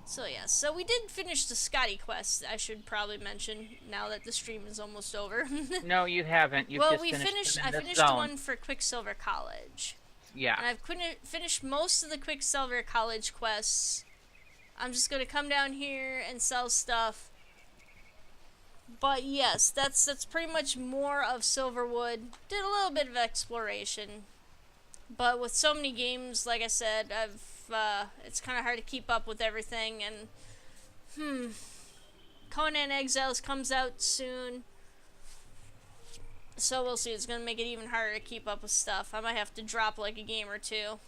So yeah, so we did finish the Scotty quest, I should probably mention, now that the stream is almost over. No, you haven't. You've well, just I finished zone. one for Quicksilver College. Yeah. And I've finished most of the Quicksilver College quests. I'm just gonna come down here and sell stuff. But yes, that's pretty much more of Silverwood. Did a little bit of exploration. But with so many games, like I said, it's kind of hard to keep up with everything, and Conan Exiles comes out soon, so we'll see. It's gonna make it even harder to keep up with stuff. I might have to drop like a game or two,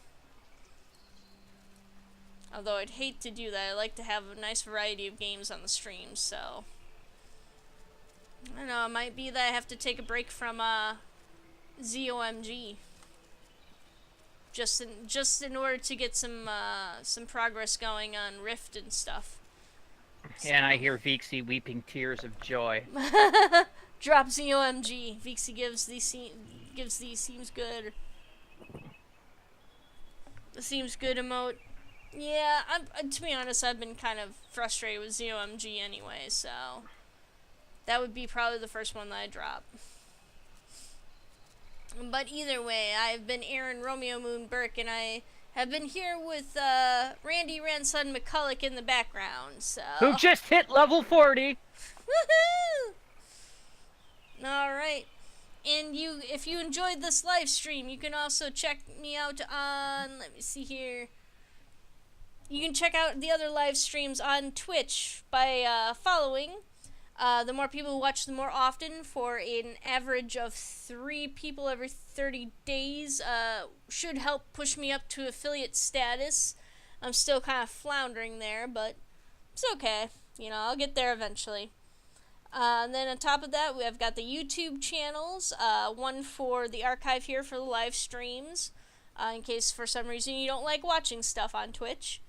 although I'd hate to do that. I like to have a nice variety of games on the stream, so I don't know, it might be that I have to take a break from ZOMG. Just in order to get some progress going on Rift and stuff. So. And I hear Vixie weeping tears of joy. Drop ZOMG. Vixie gives these seems good. The seems good emote. Yeah, to be honest, I've been kind of frustrated with ZOMG anyway, so that would be probably the first one that I drop. But either way, I've been Aaron Romeo Moon Burke, and I have been here with Randy Ranson McCulloch in the background. So who just hit level 40? Woohoo! All right, and if you enjoyed this live stream, you can also check me out on. Let me see here. You can check out the other live streams on Twitch by following. The more people who watch, the more often, for an average of 3 people every 30 days, should help push me up to affiliate status. I'm still kind of floundering there, but it's okay. You know, I'll get there eventually. And then on top of that, we have got the YouTube channels, one for the archive here for the live streams, in case for some reason you don't like watching stuff on Twitch.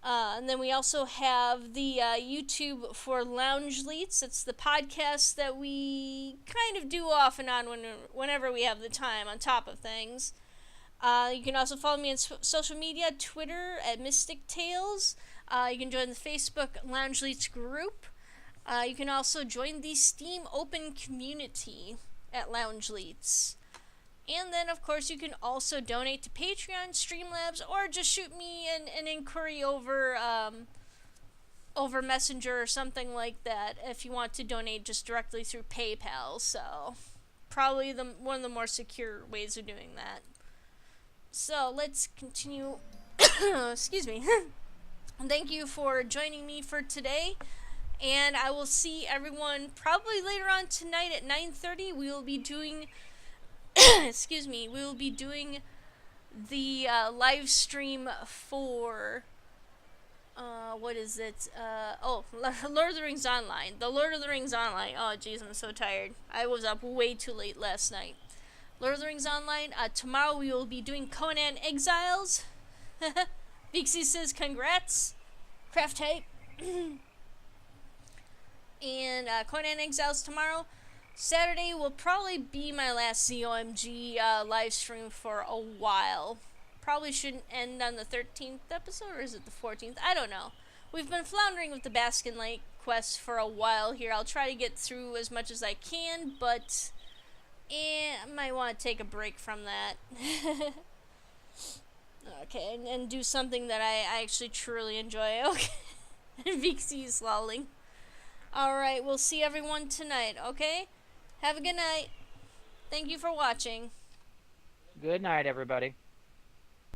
And then we also have the YouTube for Lounge Leets. It's the podcast that we kind of do off and on whenever we have the time on top of things. You can also follow me on social media, Twitter at Mystic Tales. You can join the Facebook Lounge Leets group. You can also join the Steam Open community at Lounge Leets. And then, of course, you can also donate to Patreon, Streamlabs, or just shoot me an inquiry over Messenger or something like that if you want to donate just directly through PayPal. So, probably one of the more secure ways of doing that. So, let's continue. Excuse me. Thank you for joining me for today. And I will see everyone probably later on tonight at 9:30. We will be doing... excuse me, we will be doing the live stream for what is it? Lord of the Rings Online. The Lord of the Rings Online. Oh jeez, I'm so tired. I was up way too late last night. Lord of the Rings Online. Tomorrow we will be doing Conan Exiles. Vixie says congrats. Craft hype. And Conan Exiles tomorrow. Saturday will probably be my last ZOMG live stream for a while. Probably shouldn't end on the 13th episode, or is it the 14th? I don't know. We've been floundering with the Baskin Lake quest for a while here. I'll try to get through as much as I can, but I might want to take a break from that. Okay, and do something that I actually truly enjoy. Okay. Vixie is lolling. Alright, we'll see everyone tonight, okay? Have a good night. Thank you for watching. Good night, everybody.